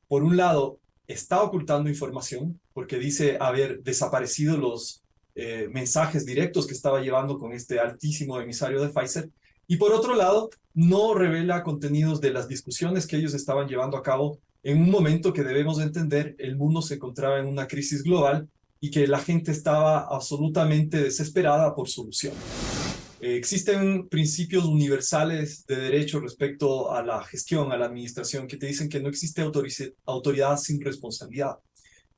por un lado, está ocultando información porque dice haber desaparecido los mensajes directos que estaba llevando con este altísimo emisario de Pfizer, y por otro lado, no revela contenidos de las discusiones que ellos estaban llevando a cabo en un momento que debemos entender, el mundo se encontraba en una crisis global y que la gente estaba absolutamente desesperada por soluciones. Existen principios universales de derecho respecto a la gestión, a la administración, que te dicen que no existe autoridad sin responsabilidad.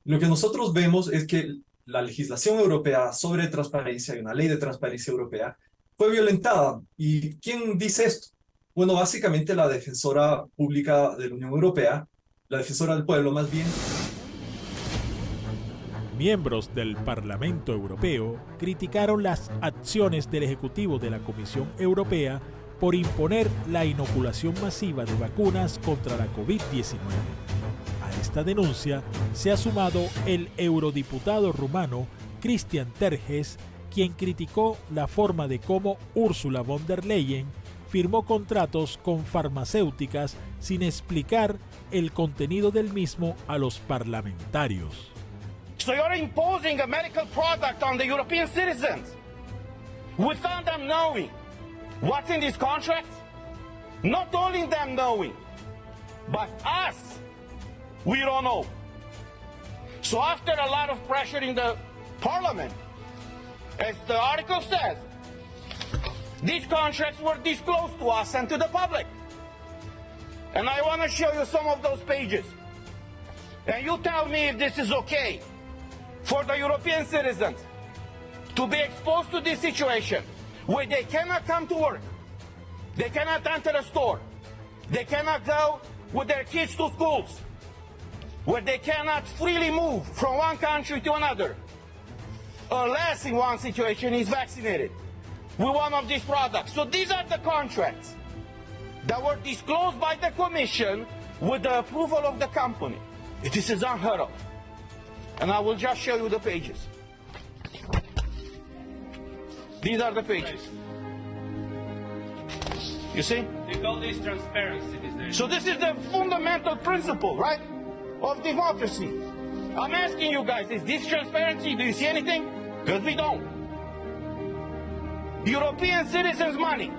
Lo que nosotros vemos es que la legislación europea sobre transparencia, y una ley de transparencia europea, fue violentada. ¿Y quién dice esto? Bueno, básicamente la defensora pública de la Unión Europea, la defensora del pueblo más bien. Miembros del Parlamento Europeo criticaron las acciones del Ejecutivo de la Comisión Europea por imponer la inoculación masiva de vacunas contra la COVID-19. A esta denuncia se ha sumado el eurodiputado rumano Cristian Terhes, quien criticó la forma de cómo Ursula von der Leyen firmó contratos con farmacéuticas sin explicar el contenido del mismo a los parlamentarios. So you're imposing a medical product on the European citizens without them knowing what's in these contracts. Not only them knowing, but us, we don't know. So after a lot of pressure in the parliament, as the article says, these contracts were disclosed to us and to the public. And I want to show you some of those pages. And you tell me if this is okay for the European citizens to be exposed to this situation where they cannot come to work, they cannot enter a store, they cannot go with their kids to schools, where they cannot freely move from one country to another, unless in one situation is vaccinated with one of these products. So these are the contracts that were disclosed by the Commission with the approval of the company. This is unheard of. And I will just show you the pages. These are the pages. You see? They call this transparency these days. So this is the fundamental principle, right, of democracy. I'm asking you guys, is this transparency? Do you see anything? Because we don't. European citizens' money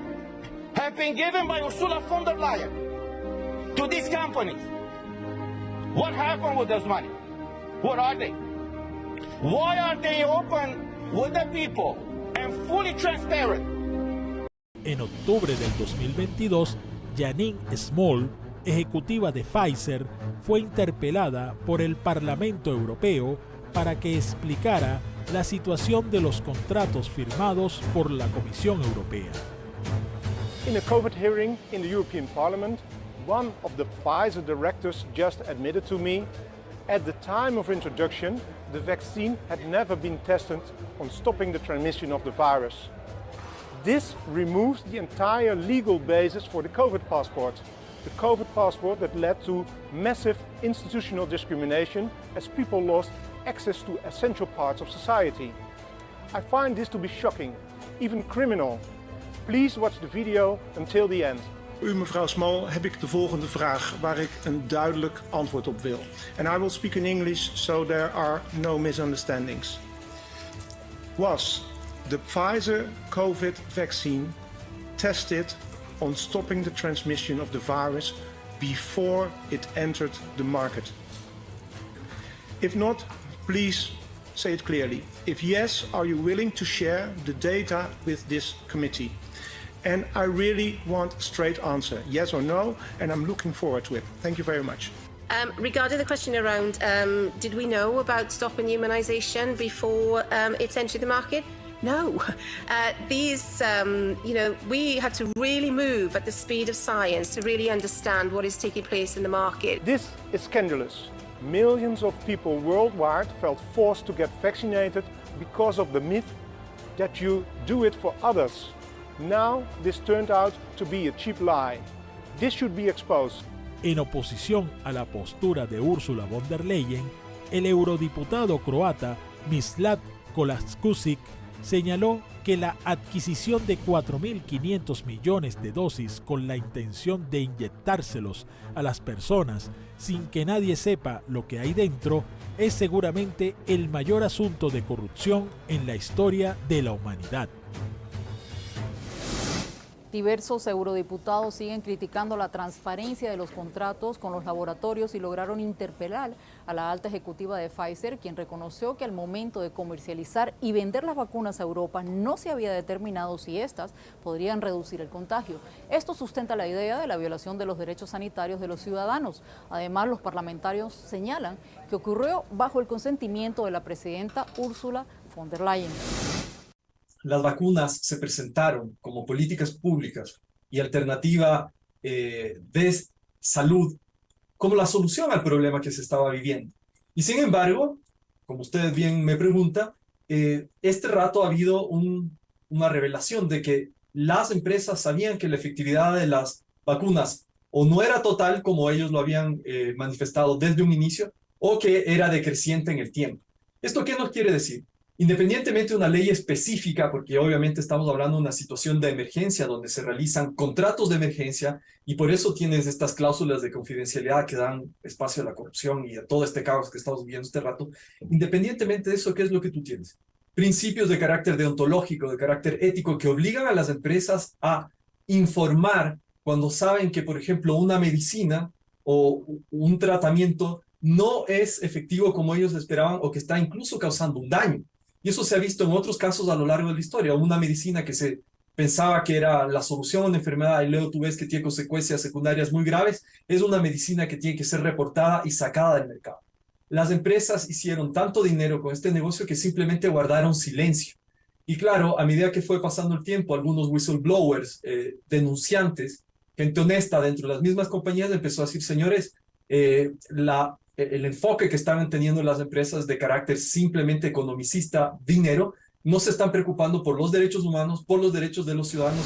have been given by Ursula von der Leyen to these companies. What happened with this money? What are they? Why are they open with the people and fully transparent? En octubre del 2022, Janine Small, ejecutiva de Pfizer, fue interpelada por el Parlamento Europeo para que explicara la situación de los contratos firmados por la Comisión Europea. In a COVID hearing in the European Parliament, one of the Pfizer directors just admitted to me, at the time of introduction, the vaccine had never been tested on stopping the transmission of the virus. This removes the entire legal basis for the COVID passport. The COVID passport that led to massive institutional discrimination as people lost access to essential parts of society. I find this to be shocking, even criminal. Please watch the video until the end. U, mevrouw Small, heb ik de volgende vraag waar ik een duidelijk antwoord op wil. And I will speak in English so there are no misunderstandings. Was the Pfizer COVID vaccine tested on stopping the transmission of the virus before it entered the market? If not, please say it clearly. If yes, are you willing to share the data with this committee? And I really want a straight answer, yes or no, and I'm looking forward to it. Thank you very much. Regarding the question around, did we know about stopping immunisation before it's entered the market? No. We had to really move at the speed of science to really understand what is taking place in the market. This is scandalous. Millions of people worldwide felt forced to get vaccinated because of the myth that you do it for others. Now this turned out to be a cheap lie. This should be exposed. En oposición a la postura de Ursula von der Leyen, el eurodiputado croata Mislav Kolaskusic señaló que la adquisición de 4.500 millones de dosis con la intención de inyectárselos a las personas sin que nadie sepa lo que hay dentro es seguramente el mayor asunto de corrupción en la historia de la humanidad. Diversos eurodiputados siguen criticando la transparencia de los contratos con los laboratorios y lograron interpelar a la alta ejecutiva de Pfizer, quien reconoció que al momento de comercializar y vender las vacunas a Europa no se había determinado si éstas podrían reducir el contagio. Esto sustenta la idea de la violación de los derechos sanitarios de los ciudadanos. Además, los parlamentarios señalan que ocurrió bajo el consentimiento de la presidenta Ursula von der Leyen. Las vacunas se presentaron como políticas públicas y alternativa de salud como la solución al problema que se estaba viviendo. Y sin embargo, como usted bien me pregunta, este rato ha habido una revelación de que las empresas sabían que la efectividad de las vacunas o no era total como ellos lo habían manifestado desde un inicio, o que era decreciente en el tiempo. ¿Esto qué nos quiere decir? Independientemente de una ley específica, porque obviamente estamos hablando de una situación de emergencia donde se realizan contratos de emergencia y por eso tienes estas cláusulas de confidencialidad que dan espacio a la corrupción y a todo este caos que estamos viviendo este rato, independientemente de eso, ¿qué es lo que tú tienes? Principios de carácter deontológico, de carácter ético, que obligan a las empresas a informar cuando saben que, por ejemplo, una medicina o un tratamiento no es efectivo como ellos esperaban o que está incluso causando un daño. Y eso se ha visto en otros casos a lo largo de la historia. Una medicina que se pensaba que era la solución a una enfermedad y luego tú ves que tiene consecuencias secundarias muy graves, es una medicina que tiene que ser reportada y sacada del mercado. Las empresas hicieron tanto dinero con este negocio que simplemente guardaron silencio. Y claro, a medida que fue pasando el tiempo, algunos whistleblowers, denunciantes, gente honesta dentro de las mismas compañías empezó a decir, señores, el enfoque que estaban teniendo las empresas de carácter simplemente economicista, dinero, no se están preocupando por los derechos humanos, por los derechos de los ciudadanos.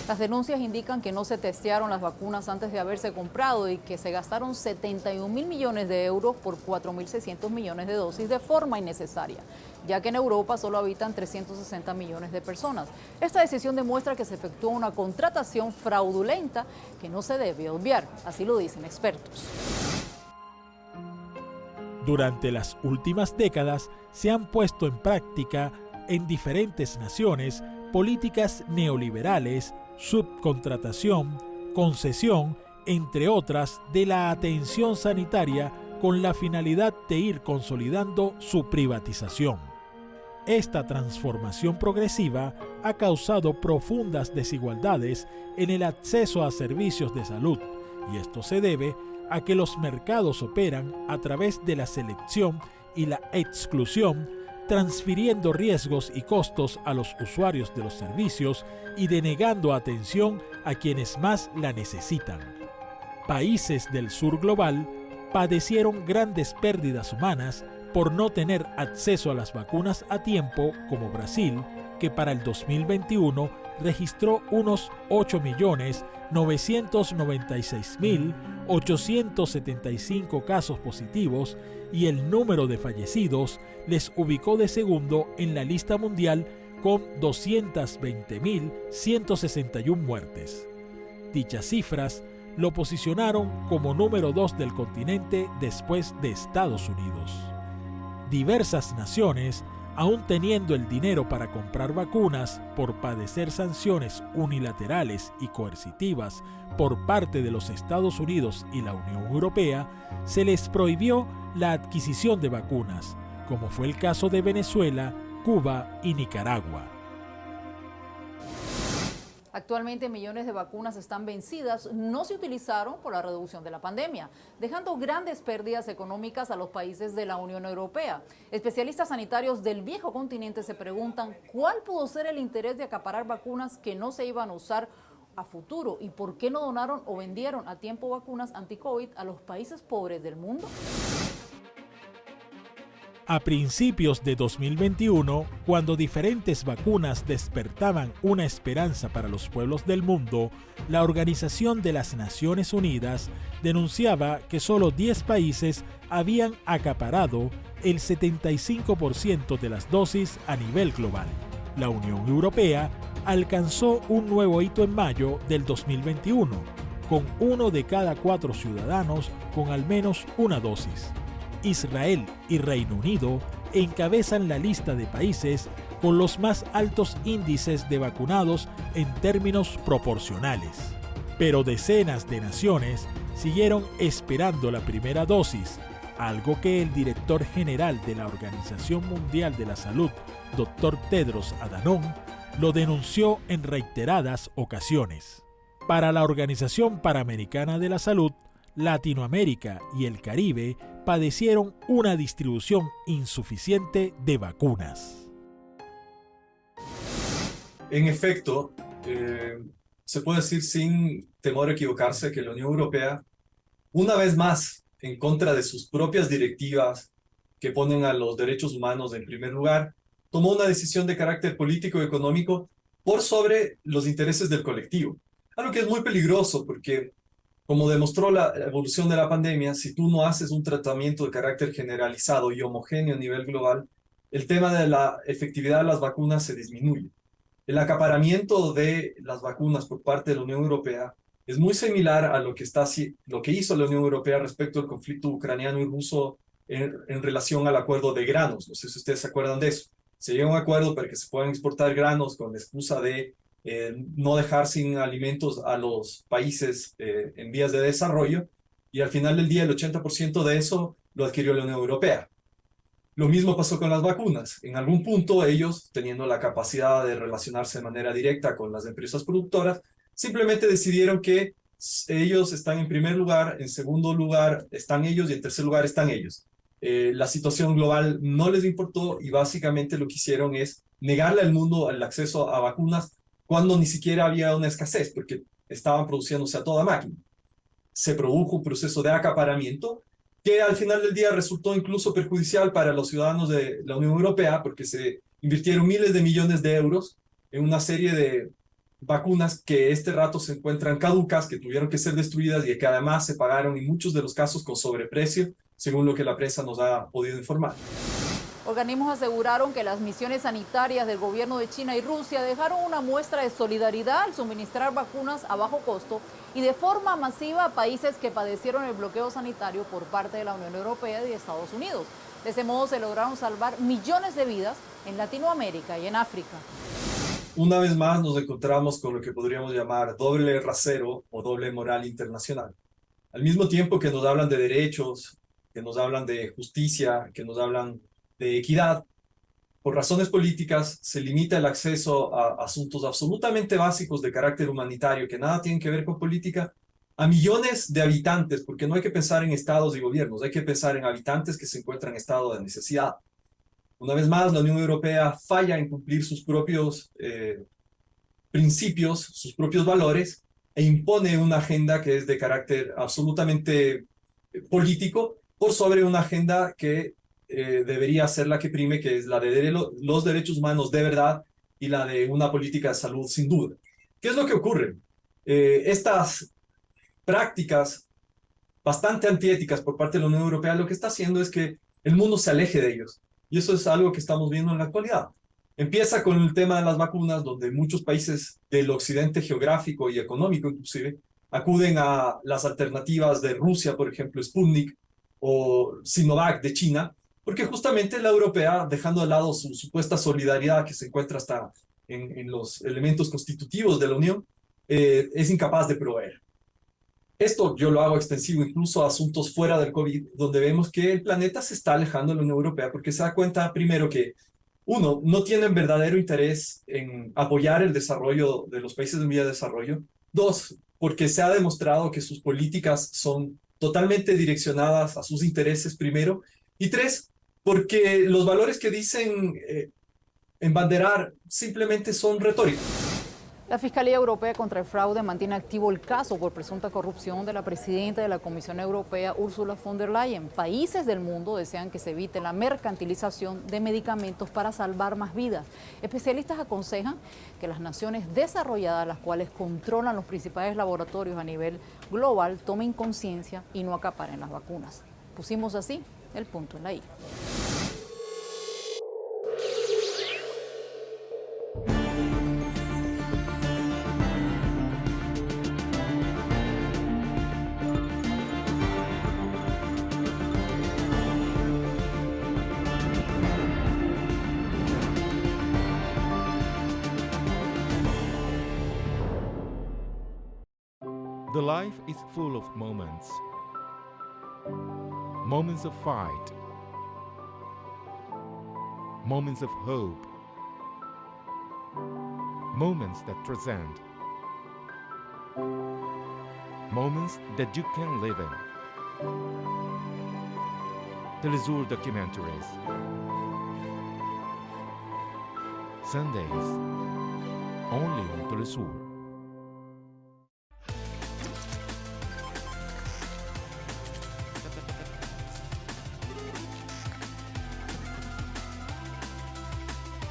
Las denuncias indican que no se testearon las vacunas antes de haberse comprado y que se gastaron 71.000 millones de euros por 4.600 millones de dosis de forma innecesaria, ya que en Europa solo habitan 360 millones de personas. Esta decisión demuestra que se efectuó una contratación fraudulenta que no se debe obviar, así lo dicen expertos. Durante las últimas décadas se han puesto en práctica en diferentes naciones políticas neoliberales, subcontratación, concesión, entre otras, de la atención sanitaria con la finalidad de ir consolidando su privatización. Esta transformación progresiva ha causado profundas desigualdades en el acceso a servicios de salud, y esto se debe a que los mercados operan a través de la selección y la exclusión, transfiriendo riesgos y costos a los usuarios de los servicios y denegando atención a quienes más la necesitan. Países del sur global padecieron grandes pérdidas humanas por no tener acceso a las vacunas a tiempo, como Brasil, que para el 2021 registró unos 8.996.875 casos positivos y el número de fallecidos les ubicó de segundo en la lista mundial con 220.161 muertes. Dichas cifras lo posicionaron como número 2 del continente después de Estados Unidos. Diversas naciones, aún teniendo el dinero para comprar vacunas por padecer sanciones unilaterales y coercitivas por parte de los Estados Unidos y la Unión Europea, se les prohibió la adquisición de vacunas, como fue el caso de Venezuela, Cuba y Nicaragua. Actualmente millones de vacunas están vencidas, no se utilizaron por la reducción de la pandemia, dejando grandes pérdidas económicas a los países de la Unión Europea. Especialistas sanitarios del viejo continente se preguntan cuál pudo ser el interés de acaparar vacunas que no se iban a usar a futuro? ¿Y por qué no donaron o vendieron a tiempo vacunas anti-COVID a los países pobres del mundo? A principios de 2021, cuando diferentes vacunas despertaban una esperanza para los pueblos del mundo, la Organización de las Naciones Unidas denunciaba que solo 10 países habían acaparado el 75% de las dosis a nivel global. La Unión Europea alcanzó un nuevo hito en mayo del 2021, con 1 de cada 4 ciudadanos con al menos una dosis. Israel y Reino Unido encabezan la lista de países con los más altos índices de vacunados en términos proporcionales. Pero decenas de naciones siguieron esperando la primera dosis, algo que el director general de la Organización Mundial de la Salud, Dr. Tedros Adhanom, lo denunció en reiteradas ocasiones. Para la Organización Panamericana de la Salud, Latinoamérica y el Caribe padecieron una distribución insuficiente de vacunas. En efecto, se puede decir sin temor a equivocarse que la Unión Europea, una vez más, en contra de sus propias directivas que ponen a los derechos humanos en primer lugar, tomó una decisión de carácter político y económico por sobre los intereses del colectivo. Algo que es muy peligroso porque, como demostró la evolución de la pandemia, si tú no haces un tratamiento de carácter generalizado y homogéneo a nivel global, el tema de la efectividad de las vacunas se disminuye. El acaparamiento de las vacunas por parte de la Unión Europea es muy similar a lo que hizo la Unión Europea respecto al conflicto ucraniano y ruso en relación al acuerdo de granos. No sé si ustedes se acuerdan de eso. Se llegó a un acuerdo para que se puedan exportar granos con la excusa de no dejar sin alimentos a los países en vías de desarrollo, y al final del día el 80% de eso lo adquirió la Unión Europea. Lo mismo pasó con las vacunas. En algún punto ellos, teniendo la capacidad de relacionarse de manera directa con las empresas productoras, simplemente decidieron que ellos están en primer lugar, en segundo lugar están ellos y en tercer lugar están ellos. La situación global no les importó y básicamente lo que hicieron es negarle al mundo el acceso a vacunas cuando ni siquiera había una escasez, porque estaban produciéndose a toda máquina. Se produjo un proceso de acaparamiento que al final del día resultó incluso perjudicial para los ciudadanos de la Unión Europea, porque se invirtieron miles de millones de euros en una serie de vacunas que este rato se encuentran caducas, que tuvieron que ser destruidas y que además se pagaron en muchos de los casos con sobreprecio, según lo que la prensa nos ha podido informar. Organismos aseguraron que las misiones sanitarias del gobierno de China y Rusia dejaron una muestra de solidaridad al suministrar vacunas a bajo costo y de forma masiva a países que padecieron el bloqueo sanitario por parte de la Unión Europea y de Estados Unidos. De ese modo se lograron salvar millones de vidas en Latinoamérica y en África. Una vez más nos encontramos con lo que podríamos llamar doble rasero o doble moral internacional. Al mismo tiempo que nos hablan de derechos, que nos hablan de justicia, que nos hablan de equidad, por razones políticas se limita el acceso a asuntos absolutamente básicos de carácter humanitario que nada tienen que ver con política a millones de habitantes, porque no hay que pensar en estados y gobiernos, hay que pensar en habitantes que se encuentran en estado de necesidad. Una vez más, la Unión Europea falla en cumplir sus propios principios, sus propios valores, e impone una agenda que es de carácter absolutamente político por sobre una agenda que debería ser la que prime, que es la de los derechos humanos de verdad y la de una política de salud sin duda. ¿Qué es lo que ocurre? Estas prácticas bastante antiéticas por parte de la Unión Europea lo que está haciendo es que el mundo se aleje de ellos. Y eso es algo que estamos viendo en la actualidad. Empieza con el tema de las vacunas, donde muchos países del occidente geográfico y económico inclusive acuden a las alternativas de Rusia, por ejemplo, Sputnik, o Sinovac de China, porque justamente la europea, dejando de lado su supuesta solidaridad que se encuentra hasta en los elementos constitutivos de la Unión, es incapaz de proveer. Esto yo lo hago extensivo incluso a asuntos fuera del COVID, donde vemos que el planeta se está alejando de la Unión Europea porque se da cuenta, primero, que uno, no tienen verdadero interés en apoyar el desarrollo de los países en vía de desarrollo. Dos, porque se ha demostrado que sus políticas son totalmente direccionadas a sus intereses primero. Y tres, porque los valores que dicen embanderar simplemente son retóricos. La Fiscalía Europea contra el Fraude mantiene activo el caso por presunta corrupción de la presidenta de la Comisión Europea, Ursula von der Leyen. Países del mundo desean que se evite la mercantilización de medicamentos para salvar más vidas. Especialistas aconsejan que las naciones desarrolladas, las cuales controlan los principales laboratorios a nivel global, tomen conciencia y no acaparen las vacunas. Pusimos así el punto en la I. The life is full of moments. Moments of fight. Moments of hope. Moments that transcend. Moments that you can live in. TeleSUR documentaries. Sundays. Only on TeleSUR.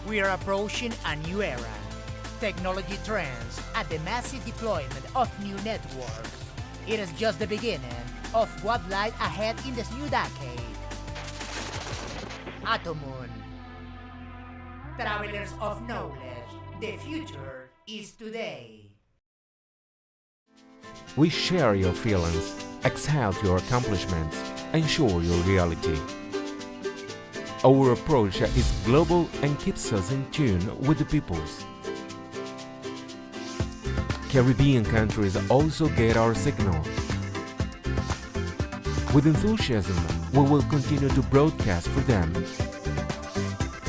We are approaching a new era. Technology trends and the massive deployment of new networks. It is just the beginning of what lies ahead in this new decade. Atomun. Travelers of knowledge, the future is today. We share your feelings, exalt your accomplishments, and show your reality. Our approach is global and keeps us in tune with the peoples. Caribbean countries also get our signal. With enthusiasm, we will continue to broadcast for them.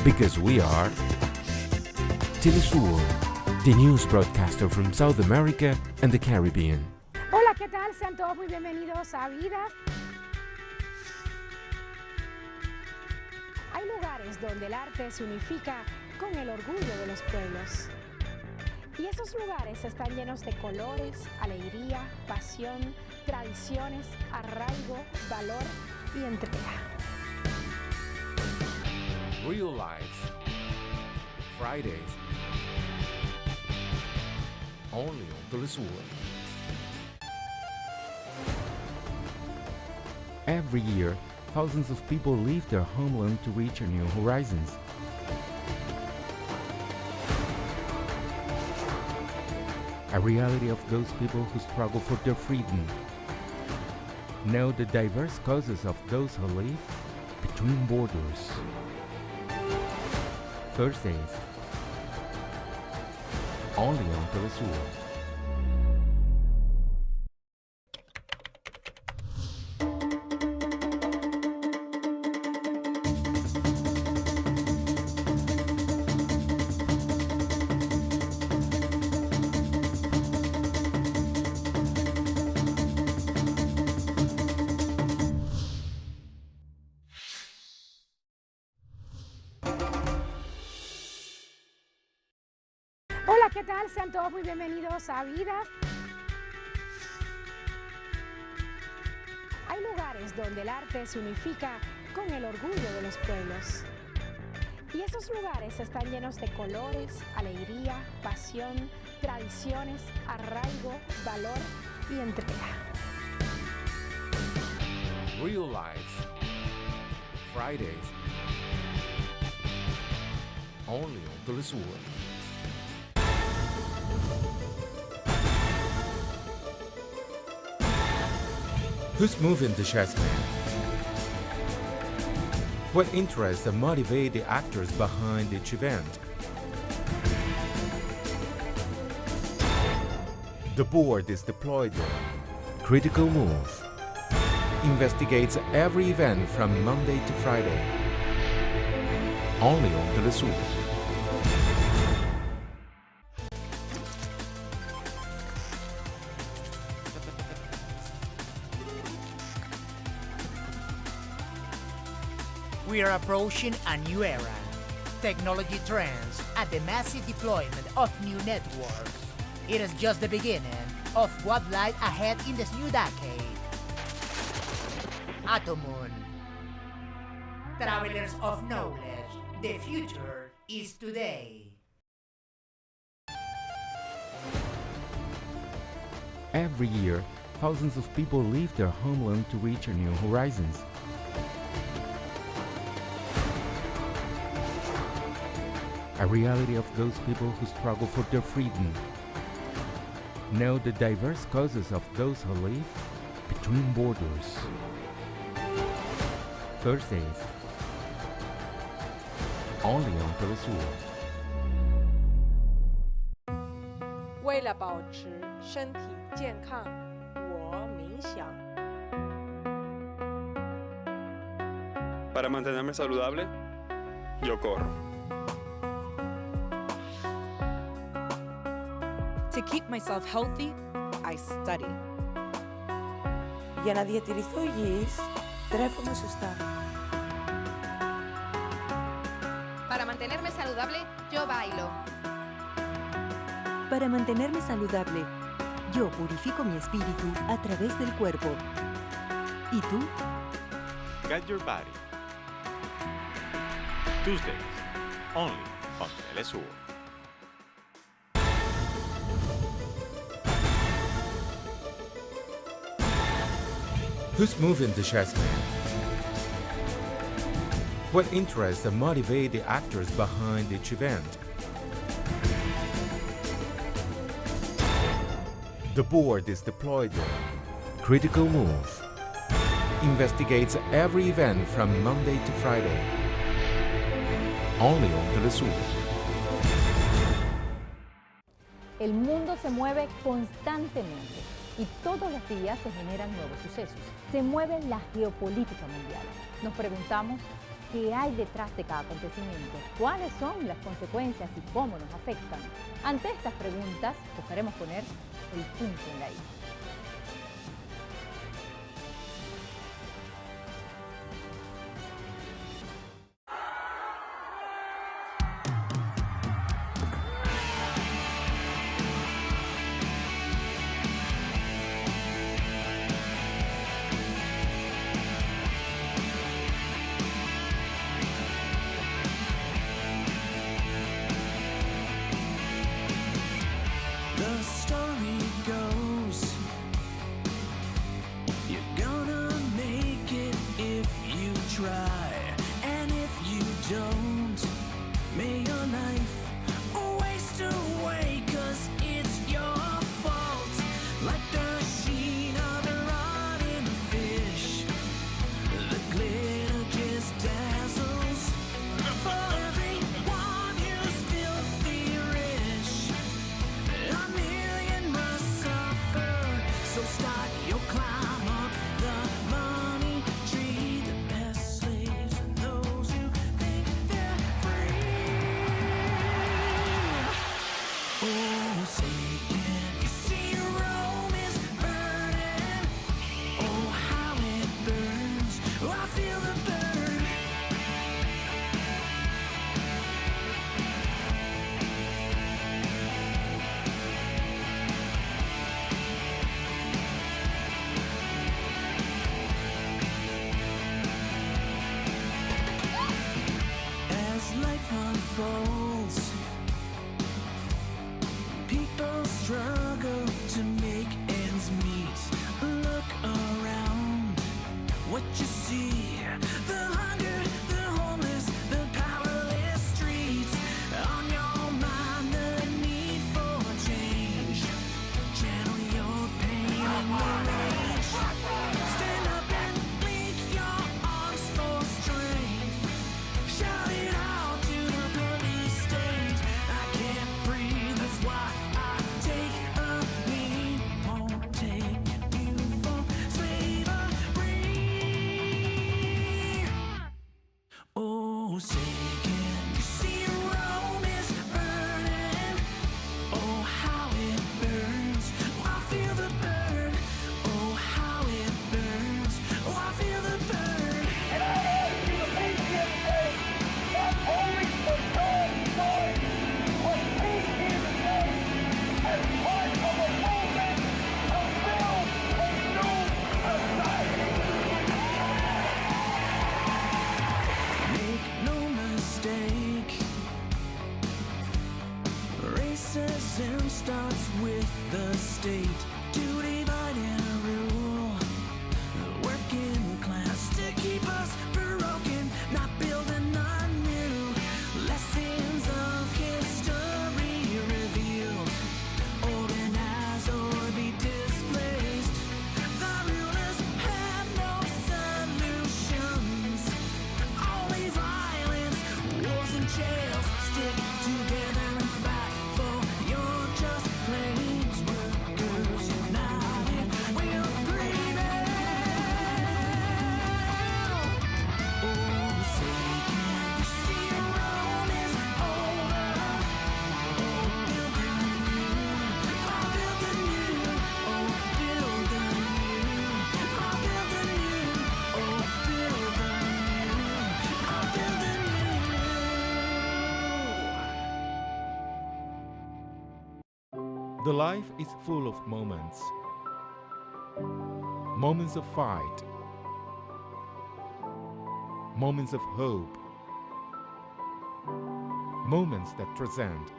Because we are TeleSUR, the news broadcaster from South America and the Caribbean. Hola, ¿qué tal? Sean todos muy bienvenidos a Vidas. Hay lugares donde el arte se unifica con el orgullo de los pueblos. Y esos lugares están llenos de colores, alegría, pasión, tradiciones, arraigo, valor y entrega. Real Life. Fridays. Only on TeleSUR. Every year, thousands of people leave their homeland to reach new horizons. A reality of those people who struggle for their freedom. Know the diverse causes of those who live between borders. Thursdays, only on TeleSUR. Hola, ¿qué tal? Sean todos muy bienvenidos a Vidas. Hay lugares donde el arte se unifica con el orgullo de los pueblos. Y esos lugares están llenos de colores, alegría, pasión, tradiciones, arraigo, valor y entrega. Real Life. Fridays. Only on TeleSUR. Who's moving the chess man? What interests and motivate the actors behind each event? The board is deployed there. Critical Move investigates every event from Monday to Friday. Only on TeleSUR. We are approaching a new era. Technology trends and the massive deployment of new networks. It is just the beginning of what lies ahead in this new decade. Atomun. Travelers of knowledge, the future is today. Every year, thousands of people leave their homeland to reach new horizons. A reality of those people who struggle for their freedom. Know the diverse causes of those who live between borders. Thursdays, only on TeleSUR. 为了保持身体健康，我冥想。 Para mantenerme saludable, yo corro. To keep myself healthy, I study. Για να διατηρηθώ υγιής, τρέφομαι σωστά. Para mantenerme saludable, yo bailo. Para mantenerme saludable, yo purifico mi espíritu a través del cuerpo. ¿Y tú? Get your body. Tuesdays, only on TeleSUR. Who's moving the chess man? What interests and motivate the actors behind each event? The board is deployed there. Critical Move investigates every event from Monday to Friday. Only on TeleSUR. El mundo se mueve constantemente y todos los días se generan nuevos sucesos. Se mueve la geopolítica mundial. Nos preguntamos qué hay detrás de cada acontecimiento, cuáles son las consecuencias y cómo nos afectan. Ante estas preguntas, buscaremos poner el punto en la I. The story goes, you're gonna make it if you try, and if you don't, may your life waste away, 'cause it's your fault. Like the sheen of the rotting fish, the glitter just dazzles. For everyone who's filthy rich, a million must suffer. So start your climb up the money tree. The best slaves are those who think they're free. Oh, say, can you see Rome is burning? Oh, how it burns. Oh, I feel the burn. As life unfolds, people The life is full of moments. Moments of fight. Moments of hope. Moments that transcend.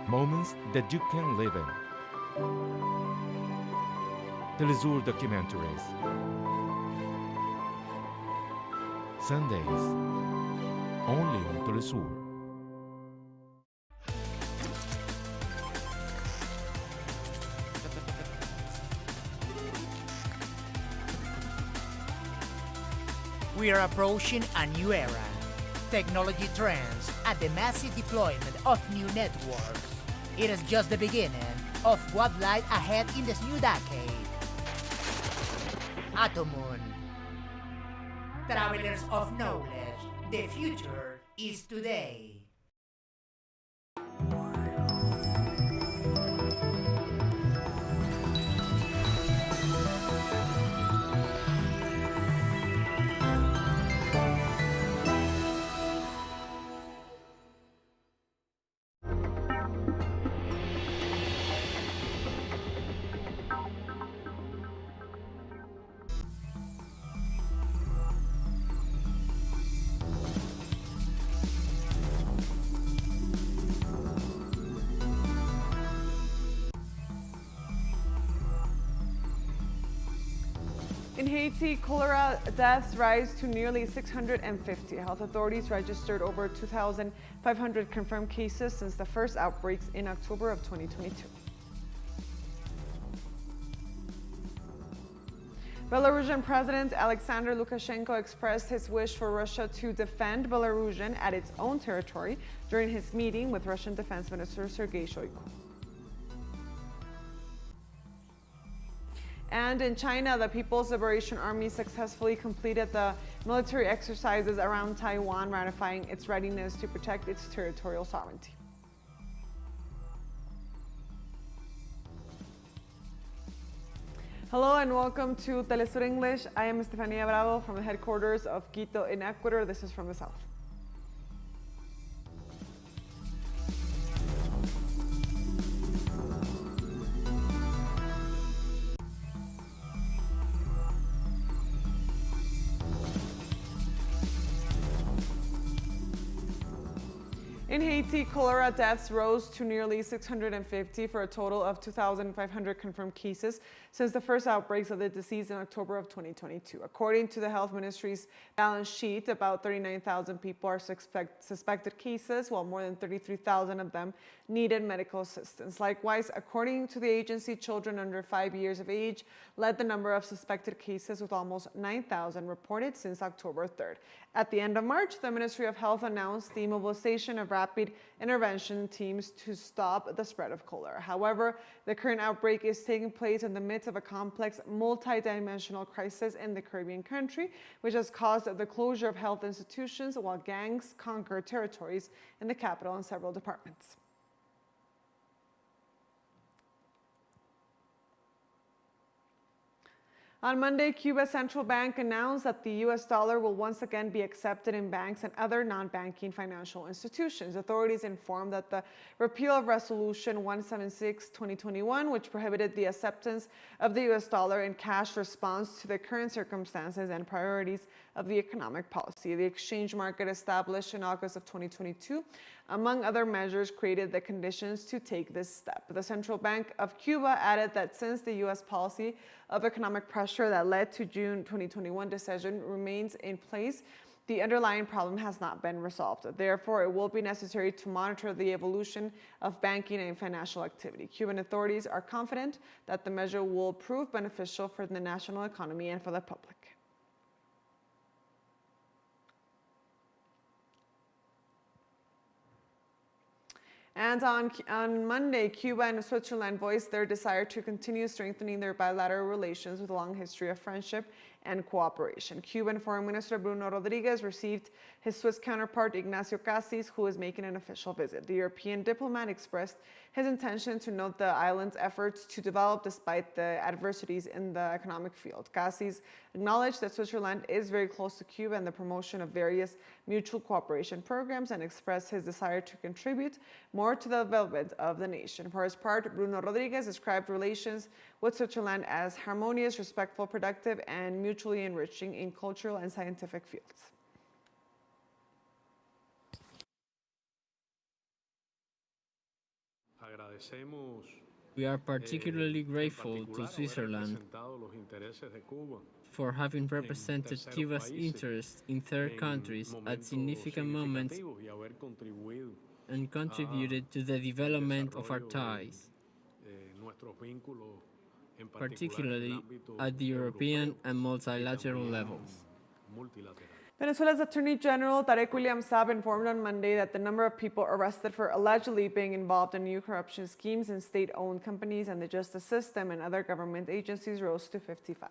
Moments that you can live in. TeleSUR documentaries. Sundays. Only on TeleSUR. We are approaching a new era. Technology trends and the massive deployment of new networks. It is just the beginning of what lies ahead in this new decade. Atomon. Travelers of knowledge, the future is today. In Haiti, cholera deaths rise to nearly 650. Health authorities registered over 2,500 confirmed cases since the first outbreaks in October of 2022. Belarusian President Alexander Lukashenko expressed his wish for Russia to defend Belarusian at its own territory during his meeting with Russian Defense Minister Sergei Shoigu. And in China, the People's Liberation Army successfully completed the military exercises around Taiwan, ratifying its readiness to protect its territorial sovereignty. Hello and welcome to TeleSUR English. I am Estefania Bravo from the headquarters of Quito in Ecuador. This is from the south. In Haiti, cholera deaths rose to nearly 650 for a total of 2,500 confirmed cases since the first outbreaks of the disease in October of 2022. According to the Health Ministry's balance sheet, about 39,000 people are suspected cases, while more than 33,000 of them needed medical assistance. Likewise, according to the agency, children under 5 years of age led the number of suspected cases with almost 9,000 reported since October 3rd. At the end of March, the Ministry of Health announced the mobilization of rapid intervention teams to stop the spread of cholera. However, the current outbreak is taking place in the midst of a complex, multidimensional crisis in the Caribbean country, which has caused the closure of health institutions while gangs conquer territories in the capital and several departments. On Monday, Cuba's central bank announced that the U.S. dollar will once again be accepted in banks and other non-banking financial institutions. Authorities informed that the repeal of Resolution 176/2021, which prohibited the acceptance of the U.S. dollar in cash, responds to the current circumstances and priorities of the economic policy. The exchange market, established in August of 2022, among other measures, created the conditions to take this step. The Central Bank of Cuba added that since the U.S. policy of economic pressure that led to June 2021 decision remains in place, the underlying problem has not been resolved. Therefore, it will be necessary to monitor the evolution of banking and financial activity. Cuban authorities are confident that the measure will prove beneficial for the national economy and for the public. And on Monday, Cuba and Switzerland voiced their desire to continue strengthening their bilateral relations with a long history of friendship and cooperation. Cuban Foreign Minister Bruno Rodriguez received his Swiss counterpart Ignacio Cassis, who is making an official visit. The European diplomat expressed his intention to note the island's efforts to develop despite the adversities in the economic field. Cassis acknowledged that Switzerland is very close to Cuba and the promotion of various mutual cooperation programs, and expressed his desire to contribute more to the development of the nation. For his part, Bruno Rodriguez described relations with Switzerland as harmonious, respectful, productive, and mutually enriching in cultural and scientific fields. We are particularly grateful to Switzerland for having represented Cuba's interests in third countries at significant moments and contributed to the development of our ties, particularly at the European and multilateral levels. Venezuela's Attorney General Tarek William Saab informed on Monday that the number of people arrested for allegedly being involved in new corruption schemes in state-owned companies and the justice system and other government agencies rose to 55.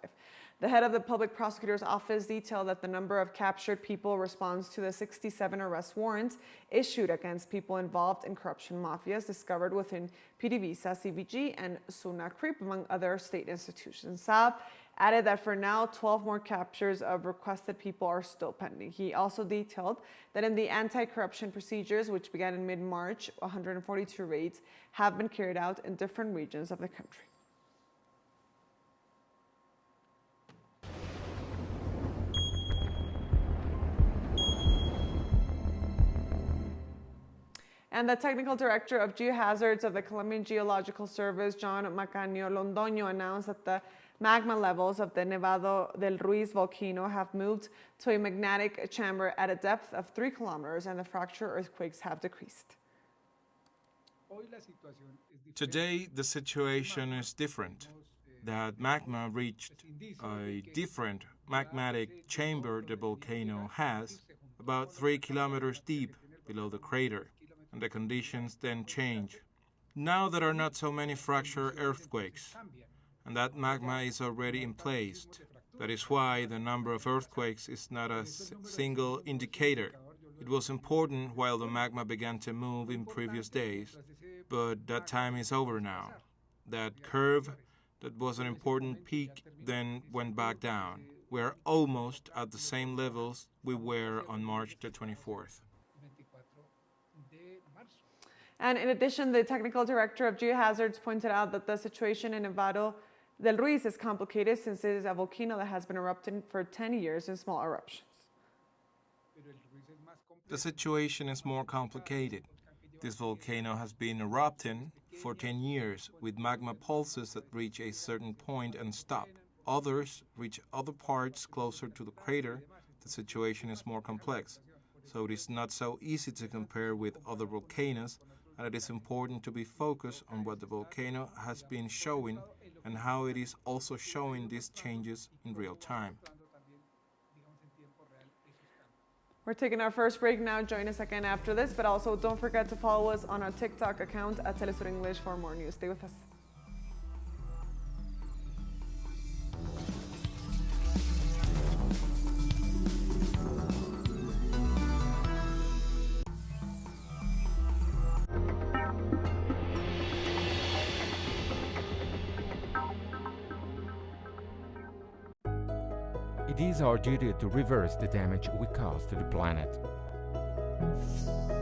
The head of the public prosecutor's office detailed that the number of captured people responds to the 67 arrest warrants issued against people involved in corruption mafias discovered within PDVSA, CVG, and SUNACRIP, among other state institutions. Saab added that for now, 12 more captures of requested people are still pending. He also detailed that in the anti-corruption procedures, which began in mid-March, 142 raids have been carried out in different regions of the country. And the technical director of geohazards of the Colombian Geological Service, John Macaño Londoño, announced that the magma levels of the Nevado del Ruiz volcano have moved to a magnetic chamber at a depth of 3 kilometers, and the fracture earthquakes have decreased. Today, the situation is different. That magma reached a different magmatic chamber the volcano has, about 3 kilometers deep below the crater, and the conditions then change. Now there are not so many fracture earthquakes, and that magma is already in place. That is why the number of earthquakes is not a single indicator. It was important while the magma began to move in previous days, but that time is over now. That curve that was an important peak then went back down. We are almost at the same levels we were on March the 24th. And in addition, the technical director of geohazards pointed out that the situation in Nevado del Ruiz is complicated since it is a volcano that has been erupting for 10 years in small eruptions. The situation is more complicated. This volcano has been erupting for 10 years with magma pulses that reach a certain point and stop. Others reach other parts closer to the crater. The situation is more complex, so it is not so easy to compare with other volcanoes, and it is important to be focused on what the volcano has been showing and how it is also showing these changes in real time. We're taking our first break now. Join us again after this, but also don't forget to follow us on our TikTok account at TeleSUR English for more news. Stay with us. It is our duty to reverse the damage we cause to the planet.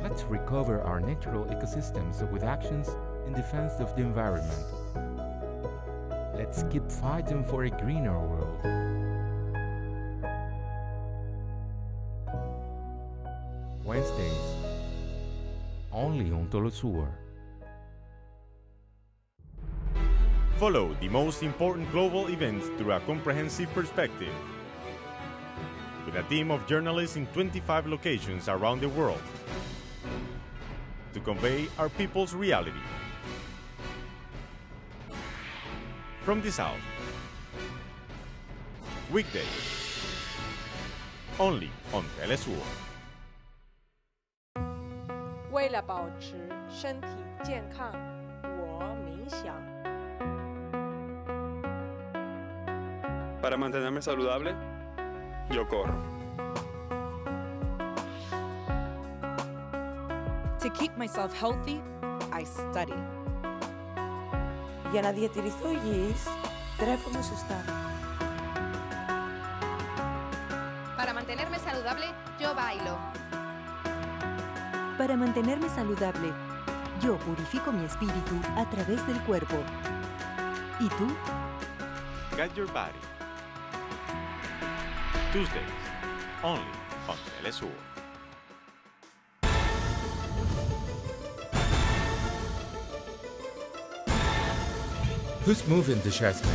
Let's recover our natural ecosystems with actions in defense of the environment. Let's keep fighting for a greener world. Wednesdays, only on TeleSUR. Follow the most important global events through a comprehensive perspective. With a team of journalists in 25 locations around the world to convey our people's reality. From the South. Weekdays. Only on TeleSUR. 为了保持身体健康，我冥想。Para mantenerme saludable, yo corro. To keep myself healthy, I study. Για να διατηρηθώ υγιής, τρέφομαι σωστά. Para mantenerme saludable, yo bailo. Para mantenerme saludable, yo purifico mi espíritu a través del cuerpo. ¿Y tú? Get Your Body. Tuesdays, only on TeleSUR. Who's moving the chessmen?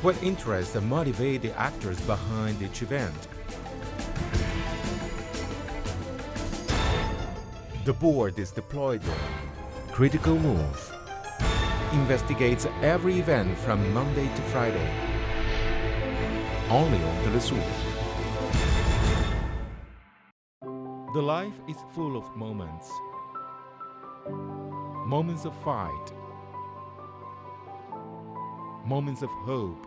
What interests and motivate the actors behind each event? The board is deployed there. Critical Move investigates every event from Monday to Friday. Only on TeleSUR. The life is full of moments. Moments of fight. Moments of hope.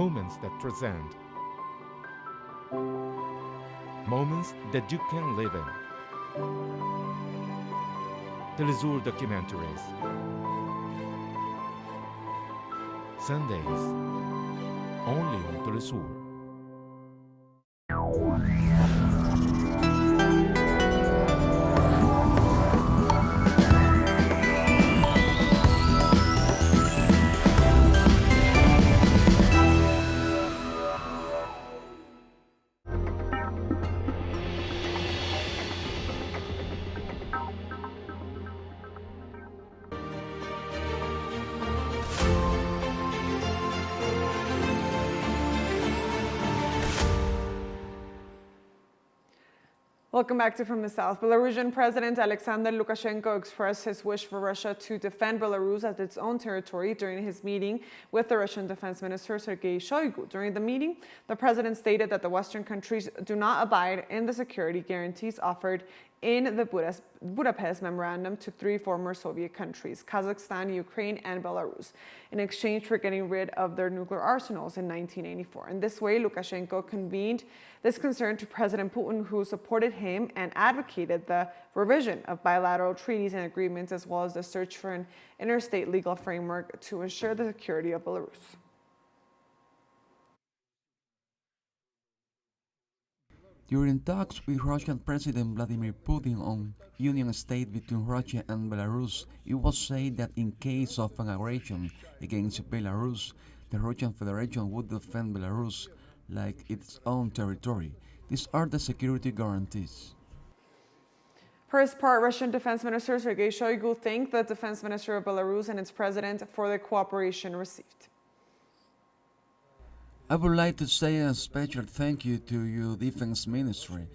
Moments that transcend. Moments that you can live in. TeleSUR documentaries. Sundays. Only on TeleSUR. Welcome back to From the South. Belarusian President Alexander Lukashenko expressed his wish for Russia to defend Belarus as its own territory during his meeting with the Russian Defense Minister Sergei Shoigu. During the meeting, the president stated that the Western countries do not abide in the security guarantees offered in the Budapest Memorandum to three former Soviet countries, Kazakhstan, Ukraine, and Belarus, in exchange for getting rid of their nuclear arsenals in 1984. In this way, Lukashenko convened this concern to President Putin, who supported him and advocated the revision of bilateral treaties and agreements, as well as the search for an interstate legal framework to ensure the security of Belarus. During talks with Russian President Vladimir Putin on union state between Russia and Belarus, it was said that in case of an aggression against Belarus, the Russian Federation would defend Belarus like its own territory. These are the security guarantees. For his part, Russian Defense Minister Sergei Shoigu thanked the Defense Minister of Belarus and its president for the cooperation received. I would like to say a special thank you to your Defense Ministry,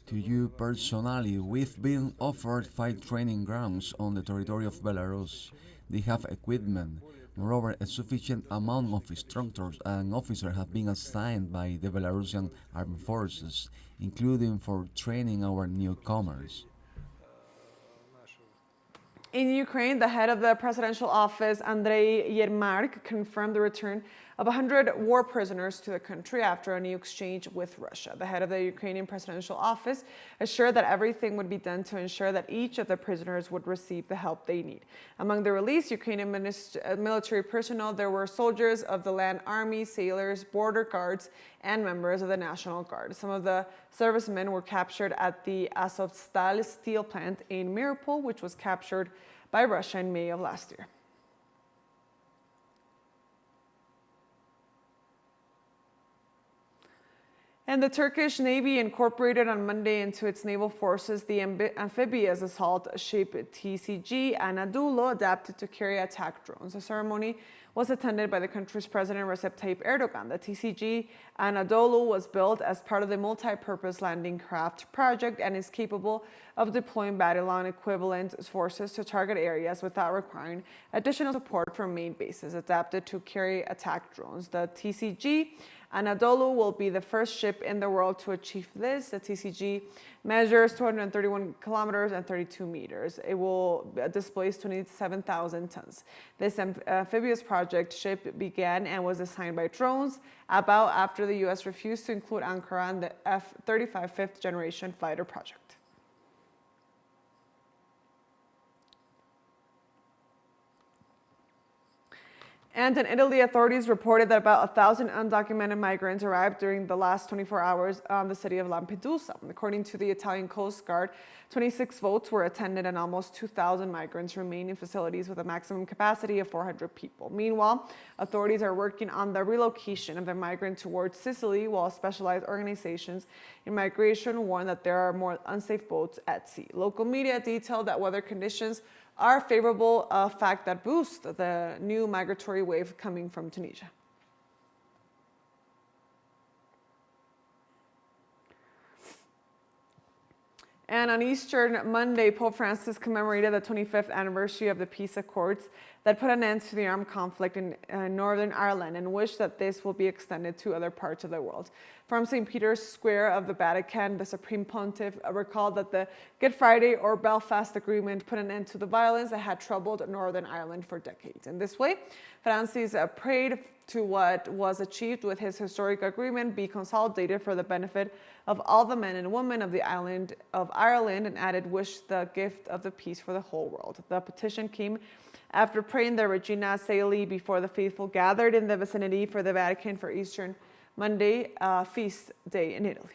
to you personally. We've been offered 5 training grounds on the territory of Belarus. They have equipment. Moreover, a sufficient amount of instructors and officers have been assigned by the Belarusian armed forces, including for training our newcomers. In Ukraine, the head of the presidential office, Andrei Yermak, confirmed the return of 100 war prisoners to the country after a new exchange with Russia. The head of the Ukrainian presidential office assured that everything would be done to ensure that each of the prisoners would receive the help they need. Among the released Ukrainian military personnel, there were soldiers of the Land Army, sailors, border guards, and members of the National Guard. Some of the servicemen were captured at the Azovstal steel plant in Mariupol, which was captured by Russia in May of last year. And the Turkish Navy incorporated on Monday into its naval forces the amphibious assault ship TCG Anadolu, adapted to carry attack drones. The ceremony was attended by the country's President Recep Tayyip Erdogan. The TCG Anadolu was built as part of the multi-purpose landing craft project and is capable of deploying battalion equivalent forces to target areas without requiring additional support from main bases, adapted to carry attack drones. The TCG Anadolu will be the first ship in the world to achieve this. The TCG measures 231 kilometers and 32 meters. It will displace 27,000 tons. This amphibious project ship began and was designed by drones about after the U.S. refused to include Ankara in the F-35 fifth generation fighter project. And in Italy, authorities reported that about 1,000 undocumented migrants arrived during the last 24 hours on the city of Lampedusa. According to the Italian Coast Guard, 26 votes were attended and almost 2,000 migrants remain in facilities with a maximum capacity of 400 people. Meanwhile, authorities are working on the relocation of the migrant towards Sicily, while specialized organizations in migration warn that there are more unsafe boats at sea. Local media detailed that weather conditions are favorable, a fact that boosts the new migratory wave coming from Tunisia. And on Easter Monday, Pope Francis commemorated the 25th anniversary of the peace accords that put an end to the armed conflict in Northern Ireland and wished that this will be extended to other parts of the world. From St. Peter's Square of the Vatican, the Supreme Pontiff recalled that the Good Friday or Belfast Agreement put an end to the violence that had troubled Northern Ireland for decades. In this way, Francis prayed to what was achieved with his historic agreement be consolidated for the benefit of all the men and women of the island of Ireland, and added, wish the gift of the peace for the whole world. The petition came after praying the Regina Caeli before the faithful gathered in the vicinity for the Vatican for Easter Monday, feast day in Italy.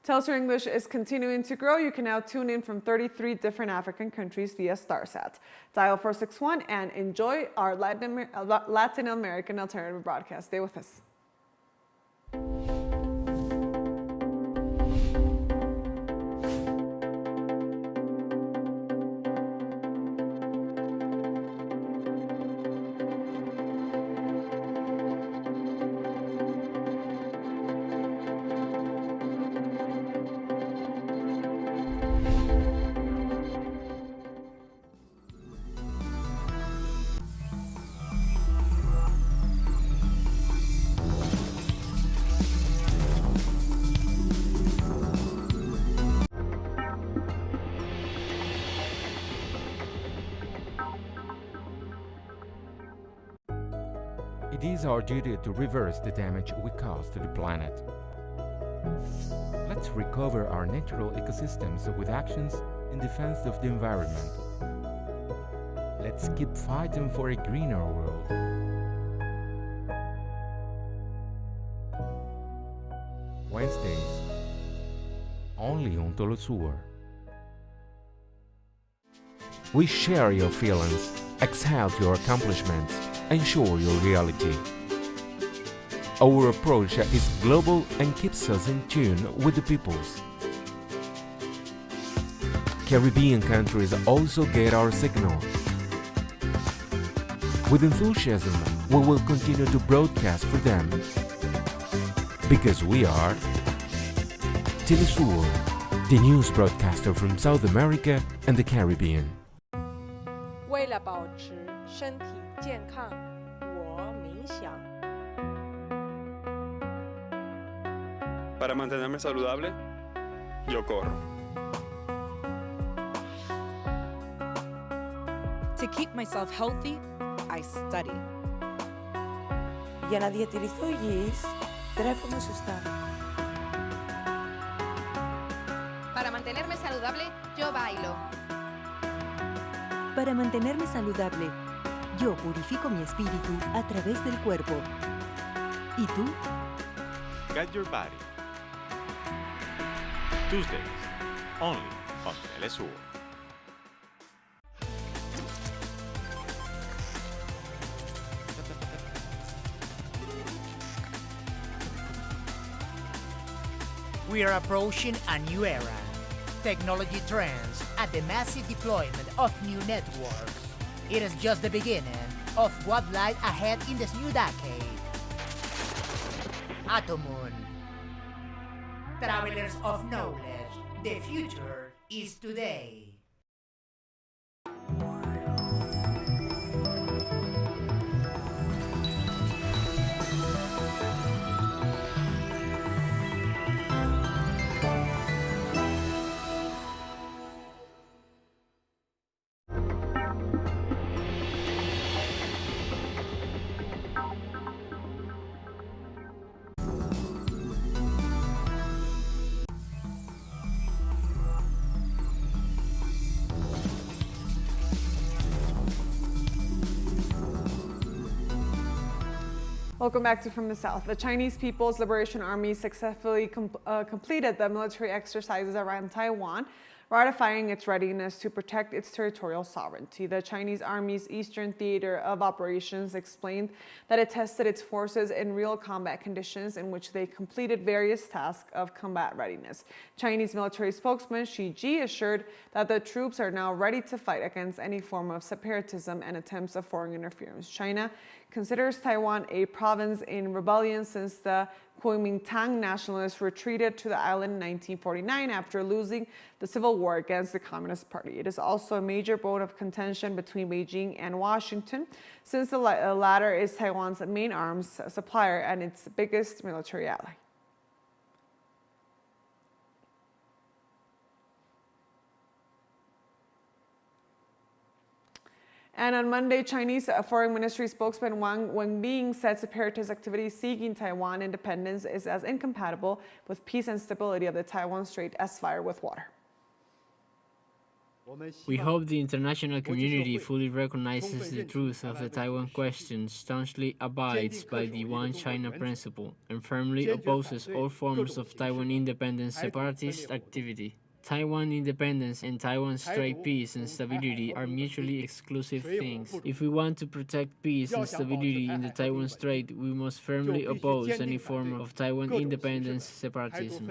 TeleSUR English is continuing to grow. You can now tune in from 33 different African countries via StarSat. Dial 461 and enjoy our Latin American alternative broadcast. Stay with us. It is our duty to reverse the damage we cause to the planet. Let's recover our natural ecosystems with actions in defense of the environment. Let's keep fighting for a greener world. Wednesdays, only on TeleSUR. We share your feelings, exalt your accomplishments, ensure your reality. Our approach is global and keeps us in tune with the peoples. Caribbean countries also get our signal. With enthusiasm, we will continue to broadcast for them. Because we are TeleSUR, the news broadcaster from South America and the Caribbean. 为了保持身体健康，我冥想。 Para mantenerme saludable, yo corro. To keep myself healthy, I study. Για να διατηρηθώ υγιής, τρέφομαι σωστά. Para mantenerme saludable, yo bailo. Para mantenerme saludable, yo purifico mi espíritu a través del cuerpo. ¿Y tú? Get your body. Tuesdays, only on TeleSUR. We are approaching a new era. Technology trends and the massive deployment of new networks. It is just the beginning of what lies ahead in this new decade. Atomun. Travelers of knowledge, the future is today. Welcome back to From the South. The Chinese People's Liberation Army successfully completed the military exercises around Taiwan, ratifying its readiness to protect its territorial sovereignty. The Chinese Army's Eastern Theater of Operations explained that it tested its forces in real combat conditions in which they completed various tasks of combat readiness. Chinese military spokesman Xi Ji assured that the troops are now ready to fight against any form of separatism and attempts of foreign interference. China considers Taiwan a province in rebellion since the Kuomintang nationalists retreated to the island in 1949 after losing the civil war against the Communist Party. It is also a major bone of contention between Beijing and Washington, since the latter is Taiwan's main arms supplier and its biggest military ally. And on Monday, Chinese Foreign Ministry spokesman Wang Wenbing said separatist activity seeking Taiwan independence is as incompatible with peace and stability of the Taiwan Strait as fire with water. We hope the international community fully recognizes the truth of the Taiwan question, staunchly abides by the One China principle, and firmly opposes all forms of Taiwan independence separatist activity. Taiwan independence and Taiwan Strait peace and stability are mutually exclusive things. If we want to protect peace and stability in the Taiwan Strait, we must firmly oppose any form of Taiwan independence separatism.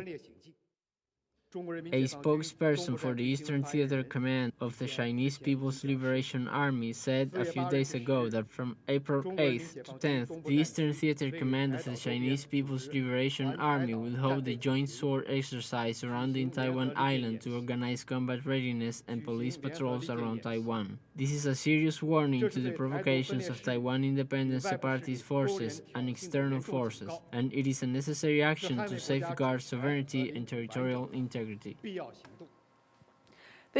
A spokesperson for the Eastern Theater Command of the Chinese People's Liberation Army said a few days ago that from April 8th to 10th, the Eastern Theater Command of the Chinese People's Liberation Army will hold the joint sword exercise surrounding Taiwan Island to organize combat readiness and police patrols around Taiwan. This is a serious warning to the provocations of Taiwan independence separatist forces and external forces, and it is a necessary action to safeguard sovereignty and territorial integrity. The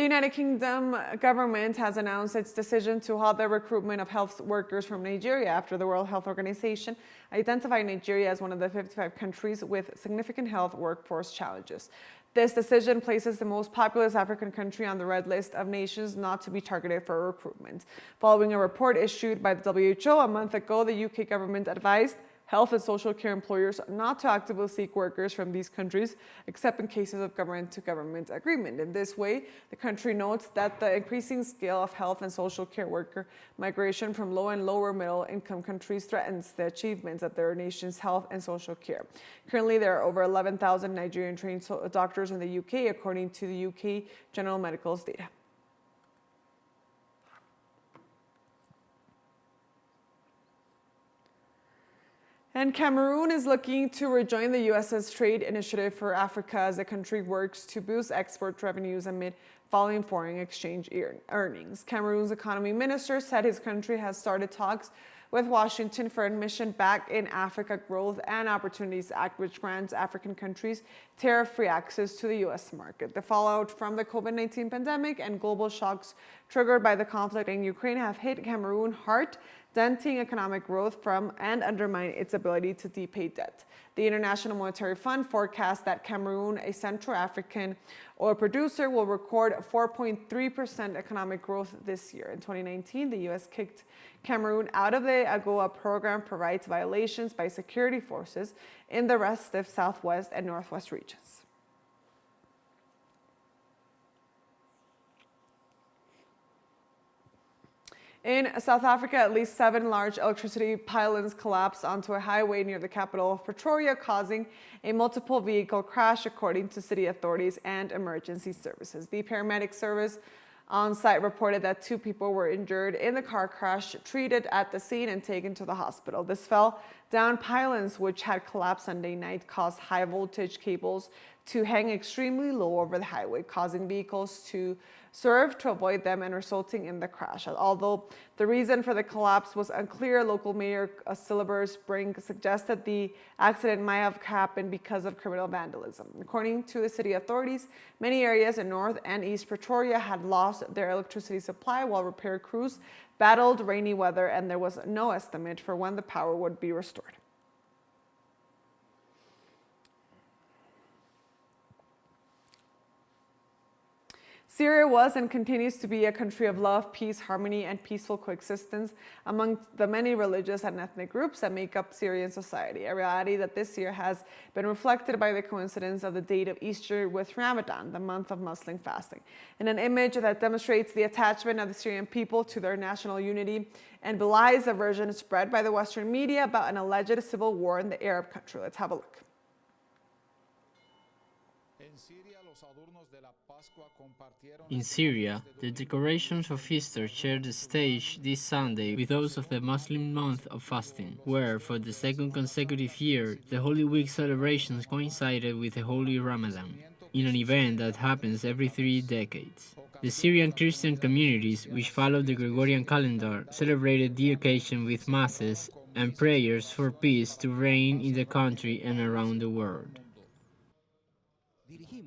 United Kingdom government has announced its decision to halt the recruitment of health workers from Nigeria after the World Health Organization identified Nigeria as one of the 55 countries with significant health workforce challenges. This decision places the most populous African country on the red list of nations not to be targeted for recruitment. Following a report issued by the WHO a month ago, the UK government advised health and social care employers not to actively seek workers from these countries, except in cases of government-to-government agreement. In this way, the country notes that the increasing scale of health and social care worker migration from low and lower middle income countries threatens the achievements of their nation's health and social care. Currently, there are over 11,000 Nigerian-trained doctors in the UK, according to the UK General Medical's data. And Cameroon is looking to rejoin the U.S.'s trade initiative for Africa as the country works to boost export revenues amid falling foreign exchange earnings. Cameroon's economy minister said his country has started talks with Washington for admission back in Africa Growth and Opportunities Act, which grants African countries tariff-free access to the U.S. market. The fallout from the COVID-19 pandemic and global shocks triggered by the conflict in Ukraine have hit Cameroon hard, denting economic growth and undermine its ability to repay debt. The International Monetary Fund forecasts that Cameroon, a Central African oil producer, will record 4.3% economic growth this year. In 2019, the U.S. kicked Cameroon out of the AGOA program for rights violations by security forces in the restive southwest and northwest regions. In South Africa, at least 7 large electricity pylons collapsed onto a highway near the capital of Pretoria, causing a multiple vehicle crash, according to city authorities and emergency services. The paramedic service on site reported that 2 people were injured in the car crash, treated at the scene and taken to the hospital. This fell down pylons, which had collapsed Sunday night, caused high voltage cables to hang extremely low over the highway, causing vehicles to swerve to avoid them and resulting in the crash. Although the reason for the collapse was unclear, local mayor Silver Spring suggested the accident might have happened because of criminal vandalism. According to the city authorities, many areas in North and East Pretoria had lost their electricity supply while repair crews battled rainy weather, and there was no estimate for when the power would be restored. Syria was and continues to be a country of love, peace, harmony, and peaceful coexistence among the many religious and ethnic groups that make up Syrian society, a reality that this year has been reflected by the coincidence of the date of Easter with Ramadan, the month of Muslim fasting, in an image that demonstrates the attachment of the Syrian people to their national unity and belies the version spread by the Western media about an alleged civil war in the Arab country. Let's have a look. In Syria, the decorations of Easter shared the stage this Sunday with those of the Muslim month of fasting, where, for the second consecutive year, the Holy Week celebrations coincided with the Holy Ramadan, in an event that happens every 3 decades. The Syrian Christian communities, which follow the Gregorian calendar, celebrated the occasion with masses and prayers for peace to reign in the country and around the world.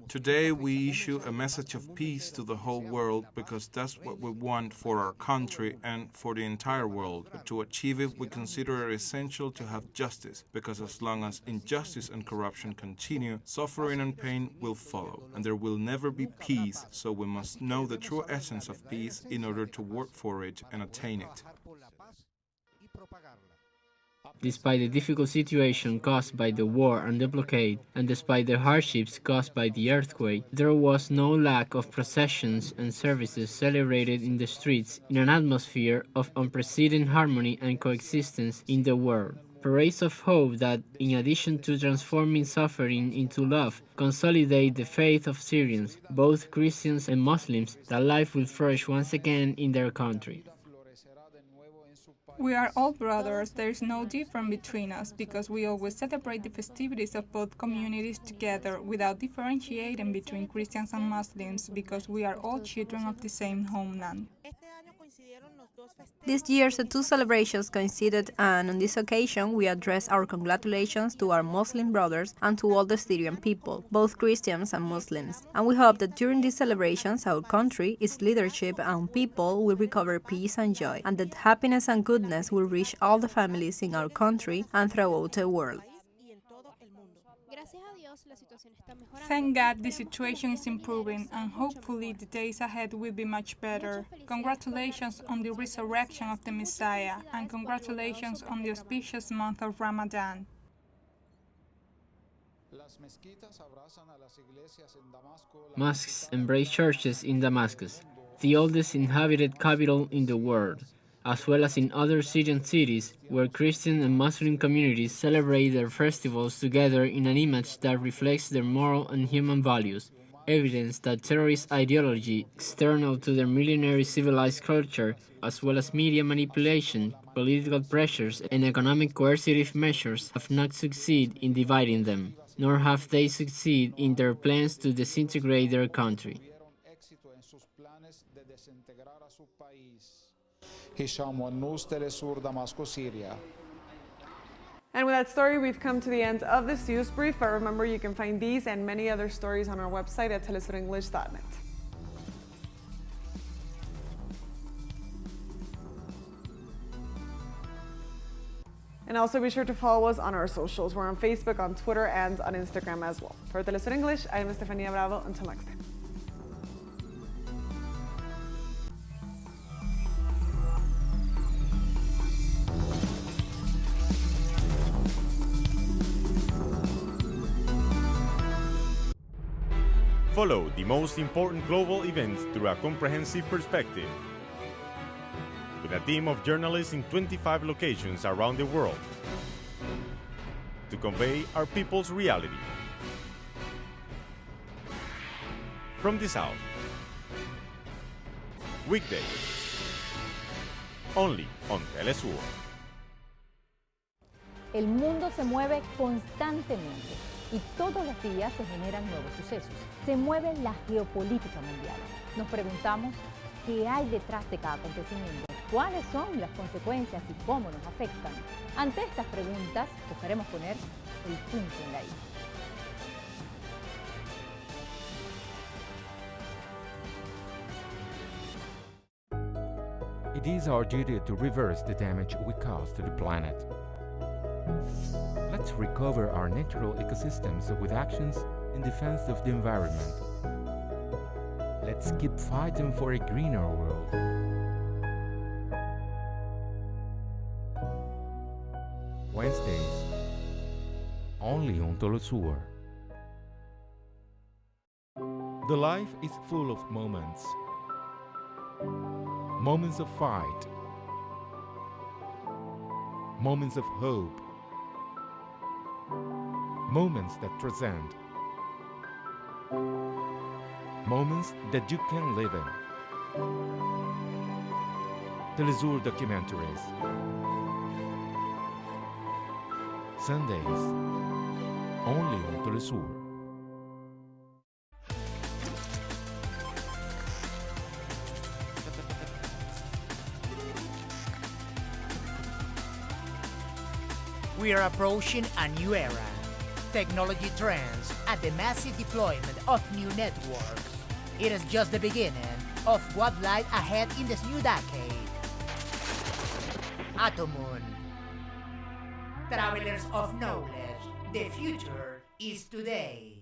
Today we issue a message of peace to the whole world because that's what we want for our country and for the entire world. But to achieve it, we consider it essential to have justice, because as long as injustice and corruption continue, suffering and pain will follow, and there will never be peace, so we must know the true essence of peace in order to work for it and attain it. Despite the difficult situation caused by the war and the blockade, and despite the hardships caused by the earthquake, there was no lack of processions and services celebrated in the streets in an atmosphere of unprecedented harmony and coexistence in the world. Parades of hope that, in addition to transforming suffering into love, consolidate the faith of Syrians, both Christians and Muslims, that life will flourish once again in their country. We are all brothers, there is no difference between us, because we always celebrate the festivities of both communities together without differentiating between Christians and Muslims, because we are all children of the same homeland. This year, the two celebrations coincided, and on this occasion, we address our congratulations to our Muslim brothers and to all the Syrian people, both Christians and Muslims. And we hope that during these celebrations, our country, its leadership, and people will recover peace and joy, and that happiness and goodness will reach all the families in our country and throughout the world. Thank God the situation is improving, and hopefully the days ahead will be much better. Congratulations on the resurrection of the Messiah, and congratulations on the auspicious month of Ramadan. Mosques embrace churches in Damascus, the oldest inhabited capital in the world, as well as in other Syrian cities where Christian and Muslim communities celebrate their festivals together in an image that reflects their moral and human values, evidence that terrorist ideology, external to their millenary civilized culture, as well as media manipulation, political pressures, and economic coercive measures have not succeeded in dividing them, nor have they succeeded in their plans to disintegrate their country. And with that story, we've come to the end of this news brief, but remember you can find these and many other stories on our website at telesurenglish.net. And also be sure to follow us on our socials. We're on Facebook, on Twitter, and on Instagram as well. For TeleSUR English, I am Estefania Bravo. Until next time. Follow the most important global events through a comprehensive perspective. With a team of journalists in 25 locations around the world to convey our people's reality. From the South. Weekdays. Only on TeleSUR. El mundo se mueve constantemente y todos los días se generan nuevos sucesos. Se mueve la geopolítica mundial. Nos preguntamos qué hay detrás de cada acontecimiento, cuáles son las consecuencias y cómo nos afectan. Ante estas preguntas, buscaremos poner el punto en la I. It is our duty to reverse the damage we cause to the planet. Let's recover our natural ecosystems with actions in defense of the environment. Let's keep fighting for a greener world. Wednesdays, only on TeleSUR. The life is full of moments. Moments of fight. Moments of hope. Moments that transcend. Moments that you can live in. TeleSUR documentaries. Sundays, only on TeleSUR. We are approaching a new era. Technology trends and the massive deployment of new networks. It is just the beginning of what lies ahead in this new decade. Atomun. Travelers of knowledge, the future is today.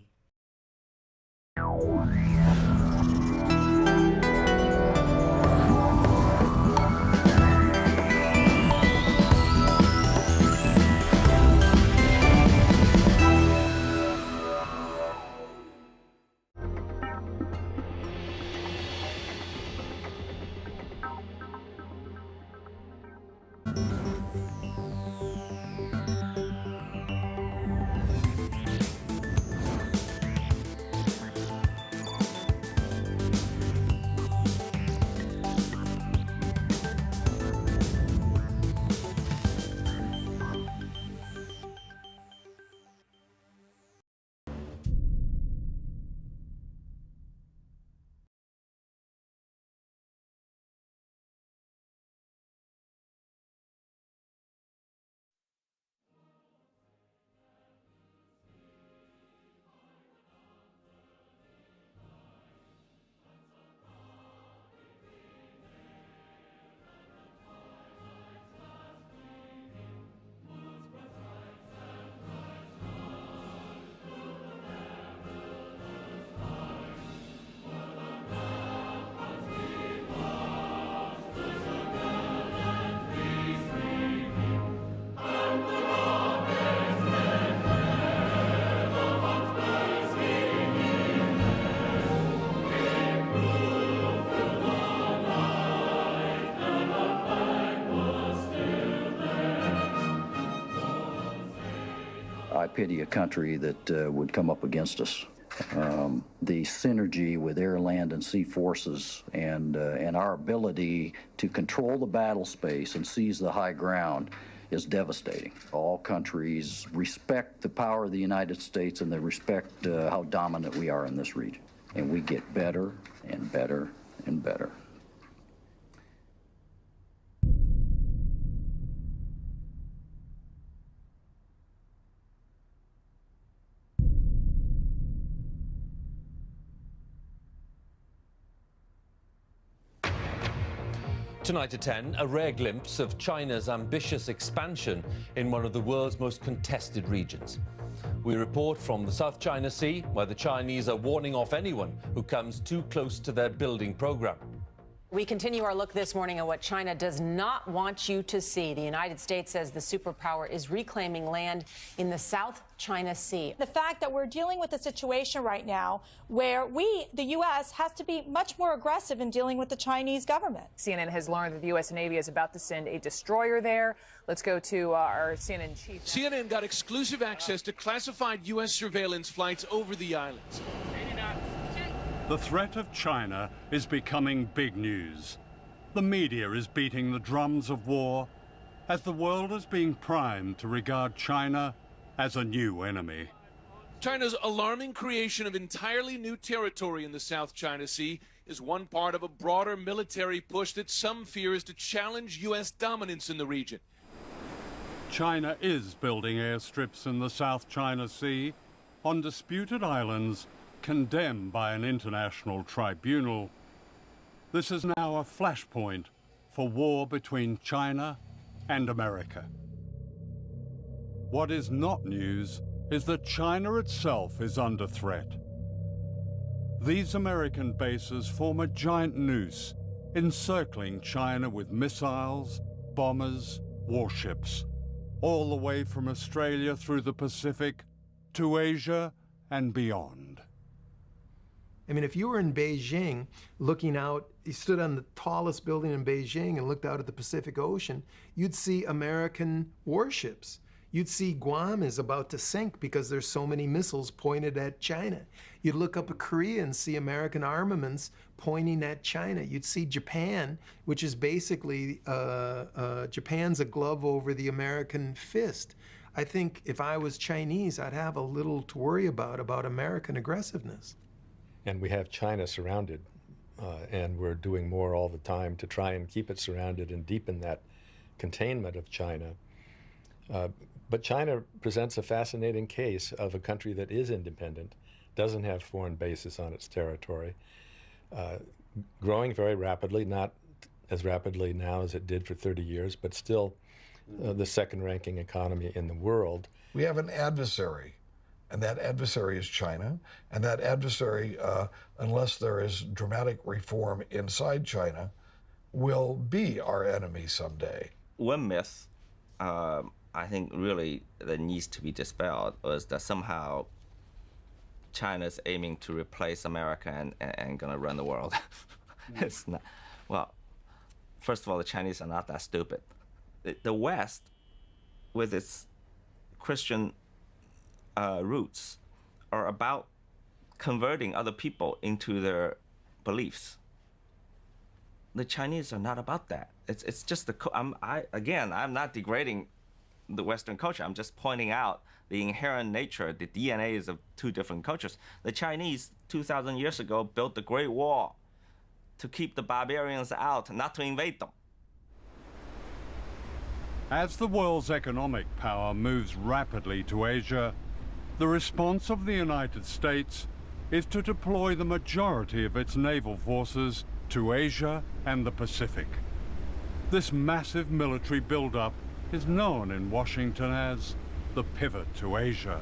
I pity a country that would come up against us. The synergy with air, land, and sea forces and our ability to control the battle space and seize the high ground is devastating. All countries respect the power of the United States and they respect how dominant we are in this region. And we get better and better and better. Tonight at 10, a rare glimpse of China's ambitious expansion in one of the world's most contested regions. We report from the South China Sea, where the Chinese are warning off anyone who comes too close to their building program. We continue our look this morning at what China does not want you to see. The United States says the superpower is reclaiming land in the South China Sea. The fact that we're dealing with a situation right now where we, the U.S., has to be much more aggressive in dealing with the Chinese government. CNN has learned that the U.S. Navy is about to send a destroyer there. Let's go to our CNN chief. CNN got exclusive access to classified U.S. surveillance flights over the islands. The threat of China is becoming big news. The media is beating the drums of war as the world is being primed to regard China as a new enemy. China's alarming creation of entirely new territory in the South China Sea is one part of a broader military push that some fear is to challenge U.S. dominance in the region. China is building airstrips in the South China Sea on disputed islands condemned by an international tribunal. This is now a flashpoint for war between China and America. What is not news is that China itself is under threat. These American bases form a giant noose, encircling China with missiles, bombers, warships, all the way from Australia through the Pacific to Asia and beyond. I mean, if you were in Beijing looking out, you stood on the tallest building in Beijing and looked out at the Pacific Ocean, you'd see American warships. You'd see Guam is about to sink because there's so many missiles pointed at China. You'd look up at Korea and see American armaments pointing at China. You'd see Japan, which is basically, Japan's a glove over the American fist. I think if I was Chinese, I'd have a little to worry about American aggressiveness. And we have China surrounded, and we're doing more all the time to try and keep it surrounded and deepen that containment of China. But China presents a fascinating case of a country that is independent, doesn't have foreign bases on its territory, growing very rapidly, not as rapidly now as it did for 30 years, but still the second-ranking economy in the world. We have an adversary, and that adversary is China, and that adversary, unless there is dramatic reform inside China, will be our enemy someday. One myth I think really that needs to be dispelled was that somehow China's aiming to replace America and gonna run the world. It's not. Well, first of all, the Chinese are not that stupid. The West, with its Christian roots, are about converting other people into their beliefs. The Chinese are not about that. It's just the. I'm not degrading the Western culture. I'm just pointing out the inherent nature, the DNAs of two different cultures. The Chinese, 2,000 years ago, built the Great Wall to keep the barbarians out, not to invade them. As the world's economic power moves rapidly to Asia, the response of the United States is to deploy the majority of its naval forces to Asia and the Pacific. This massive military buildup is known in Washington as the pivot to Asia.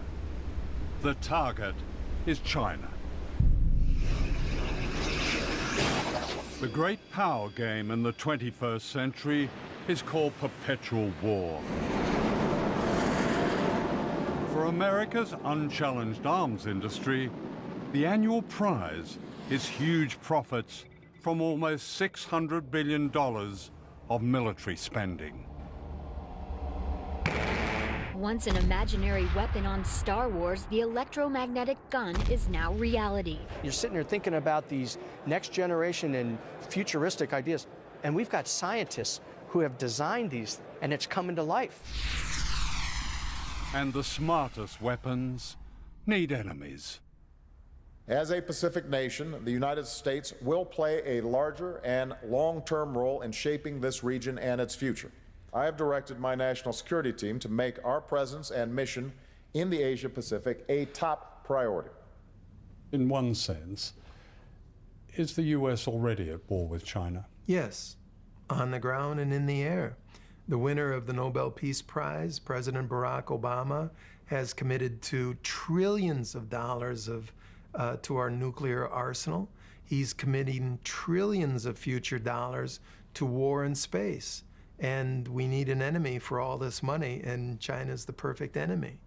The target is China. The great power game in the 21st century is called perpetual war. For America's unchallenged arms industry, the annual prize is huge profits from almost $600 billion of military spending. Once an imaginary weapon on Star Wars, the electromagnetic gun is now reality. You're sitting there thinking about these next generation and futuristic ideas, and we've got scientists who have designed these, and it's coming to life. And the smartest weapons need enemies. As a Pacific nation, the United States will play a larger and long-term role in shaping this region and its future. I have directed my national security team to make our presence and mission in the Asia-Pacific a top priority. In one sense, is the US already at war with China? Yes, on the ground and in the air. The winner of the Nobel Peace Prize, President Barack Obama, has committed to trillions of dollars to our nuclear arsenal. He's committing trillions of future dollars to war in space. And we need an enemy for all this money, and China's the perfect enemy.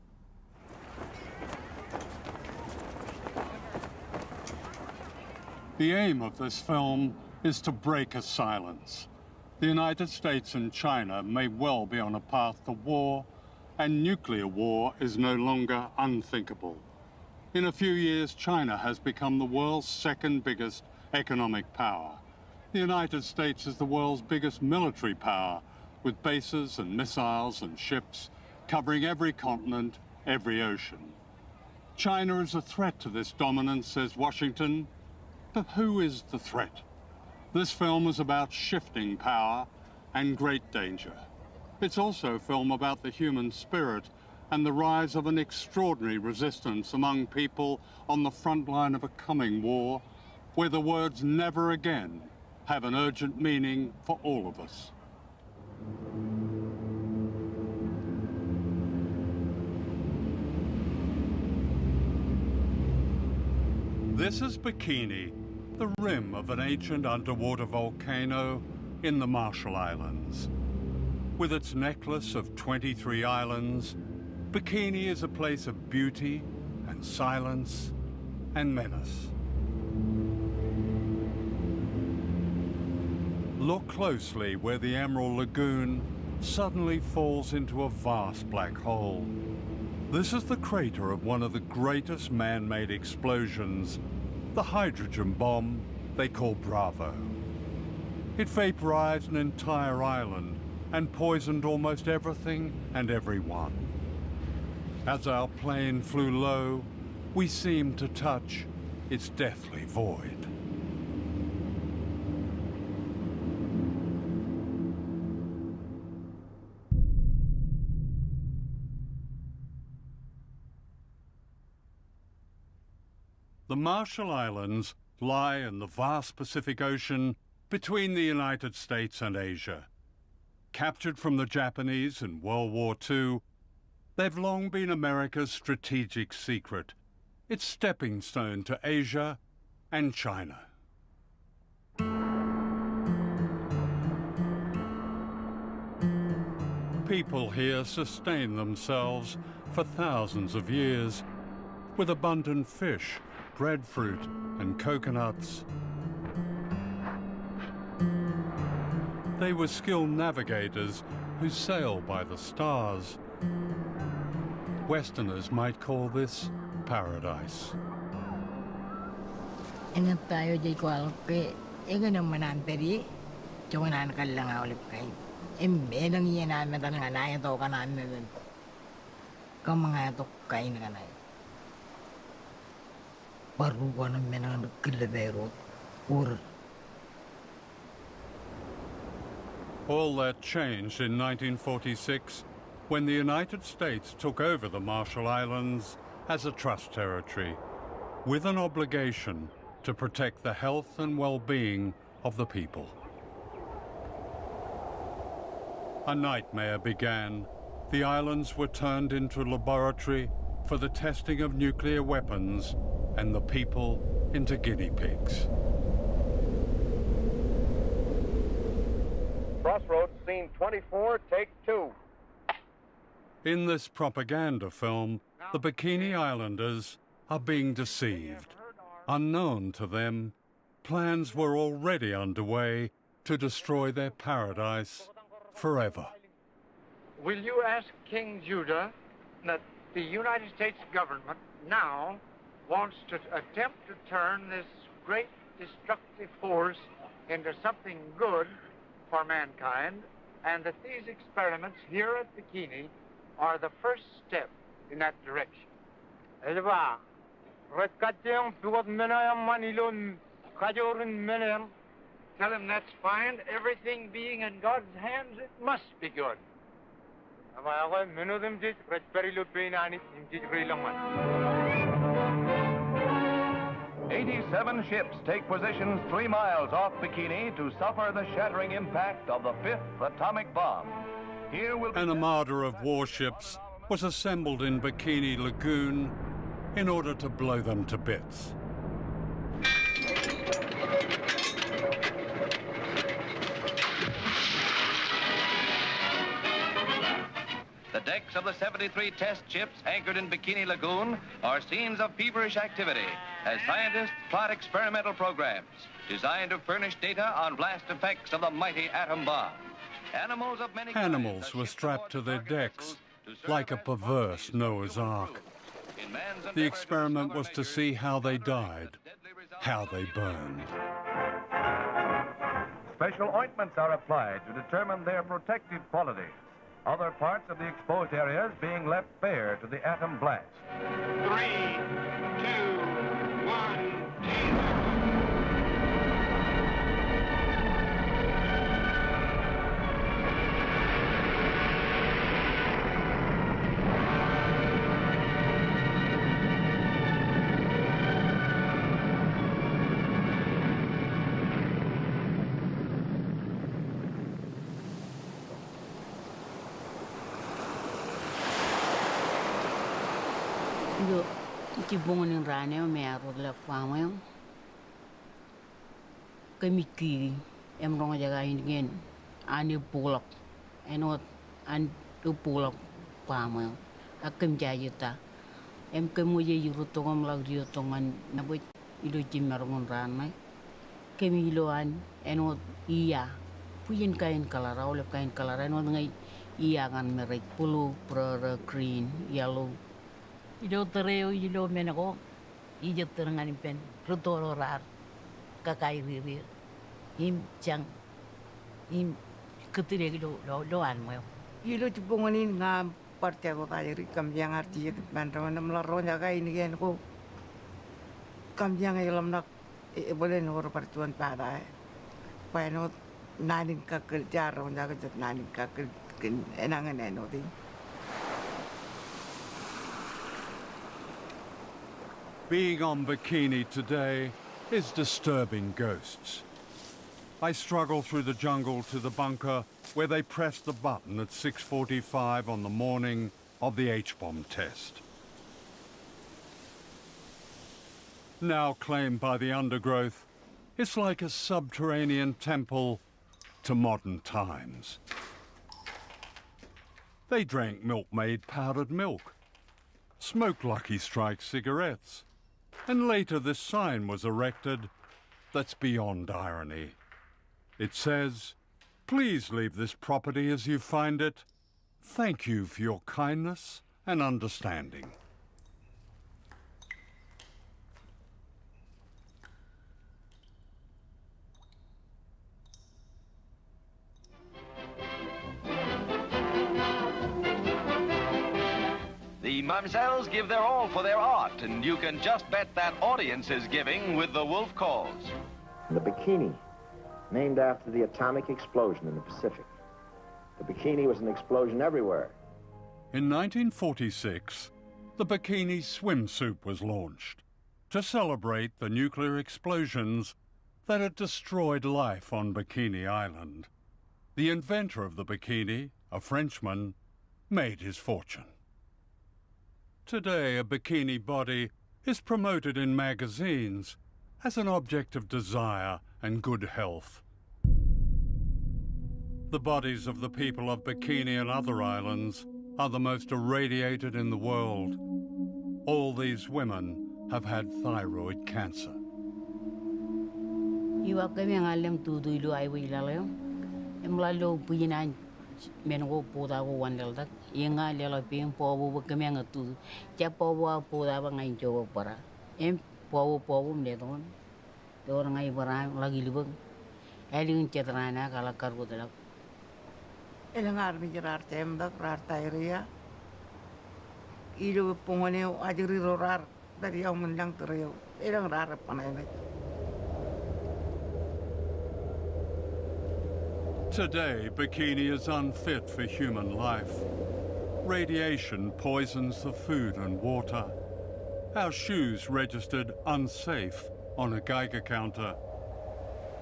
The aim of this film is to break a silence. The United States and China may well be on a path to war, and nuclear war is no longer unthinkable. In a few years, China has become the world's second biggest economic power. The United States is the world's biggest military power, with bases and missiles and ships covering every continent, every ocean. China is a threat to this dominance, says Washington. But who is the threat? This film is about shifting power and great danger. It's also a film about the human spirit and the rise of an extraordinary resistance among people on the front line of a coming war, where the words "never again" have an urgent meaning for all of us. This is Bikini, the rim of an ancient underwater volcano in the Marshall Islands. With its necklace of 23 islands, Bikini is a place of beauty and silence and menace. Look closely where the Emerald Lagoon suddenly falls into a vast black hole. This is the crater of one of the greatest man-made explosions, the hydrogen bomb they call Bravo. It vaporized an entire island and poisoned almost everything and everyone. As our plane flew low, we seemed to touch its deathly void. The Marshall Islands lie in the vast Pacific Ocean between the United States and Asia. Captured from the Japanese in World War II, they've long been America's strategic secret, its stepping stone to Asia and China. People here sustain themselves for thousands of years with abundant fish, breadfruit, and coconuts. They were skilled navigators who sail by the stars. Westerners might call this paradise. Ingat tayo di kualke, ikan mananteri, jangan kalang olip kay. Embelang iyan namin tanang anay to kanan namin. Kamangatok kay na kanay. Baru ko namin ang kilabero, or. All that changed in 1946 when the United States took over the Marshall Islands as a trust territory with an obligation to protect the health and well-being of the people. A nightmare began. The islands were turned into a laboratory for the testing of nuclear weapons and the people into guinea pigs. Crossroads, scene 24, take 2. In this propaganda film, the Bikini Islanders are being deceived. Unknown to them, plans were already underway to destroy their paradise forever. Will you ask King Judah that the United States government now wants to attempt to turn this great destructive force into something good for mankind, and that these experiments here at Bikini are the first step in that direction? Tell him that's fine. Everytheverything being in God's hands, it must be good. 87 ships take positions 3 miles off Bikini to suffer the shattering impact of the 5th atomic bomb. Here will be An armada of warships was assembled in Bikini Lagoon in order to blow them to bits. The decks of the 73 test ships anchored in Bikini Lagoon are scenes of feverish activity as scientists plot experimental programs designed to furnish data on blast effects of the mighty atom bomb. Animals of many Animals were strapped to their decks like a perverse Noah's Ark. The experiment was to see how they died, how they burned. Special ointments are applied to determine their protective quality. Other parts of the exposed areas being left bare to the atom blast. 3, 2, 1, Iti bungunin rane o mearo la pamayo. Kami kiri em rong jaga ingin ani pulak enot an tu pulak pamayo. Akem jayuta. Em kemuja yurutongam lag yutongan nabut ido jimarong rane. Kami iloan enot iya. Puyin kain kalara oleh kain kalara enot ngai iya kan merek pulu pro green yellow. Ido tereo ido menako ijo terengan pen rutoro rar kakai riri im chang im ketire lo an mo ilo chupongonin nga parte ko kayri kambiang arti bandro na mlaro jaga ini gen ko kambiang ilam nak boleh nor partuan pada paeno nanin kakil jaro jaga jat nanin kakil enangan enoti. Being on Bikini today is disturbing ghosts. I struggle through the jungle to the bunker where they pressed the button at 6:45 on the morning of the H-bomb test. Now claimed by the undergrowth, it's like a subterranean temple to modern times. They drank milkmaid powdered milk, smoked Lucky Strike cigarettes, and later this sign was erected that's beyond irony. It says, "Please leave this property as you find it. Thank you for your kindness and understanding." The Mamsells give their all for their art, and you can just bet that audience is giving with the Wolf Calls. The Bikini, named after the atomic explosion in the Pacific. The Bikini was an explosion everywhere. In 1946, the Bikini swimsuit was launched to celebrate the nuclear explosions that had destroyed life on Bikini Island. The inventor of the bikini, a Frenchman, made his fortune. Today, a bikini body is promoted in magazines as an object of desire and good health. The bodies of the people of Bikini and other islands are the most irradiated in the world. All these women have had thyroid cancer. Iwa kami ang alam tudo ilo ay wilalayo. Emlalo puyinan mengo poda ko wandal tak. Yenga lelo ping pobo kami ang tudo. Ja pobo poda ba ngai jowo para. Em pobo mledon. Dor ngai bara lagi libang. Elin cetrana kala kargo dalak. Elang armi jerar tem dak rarta area. Ilo pongone ajuri rorar dari yang menlang tereo. Elang rar panai. Today, Bikini is unfit for human life. Radiation poisons the food and water. Our shoes registered unsafe on a Geiger counter.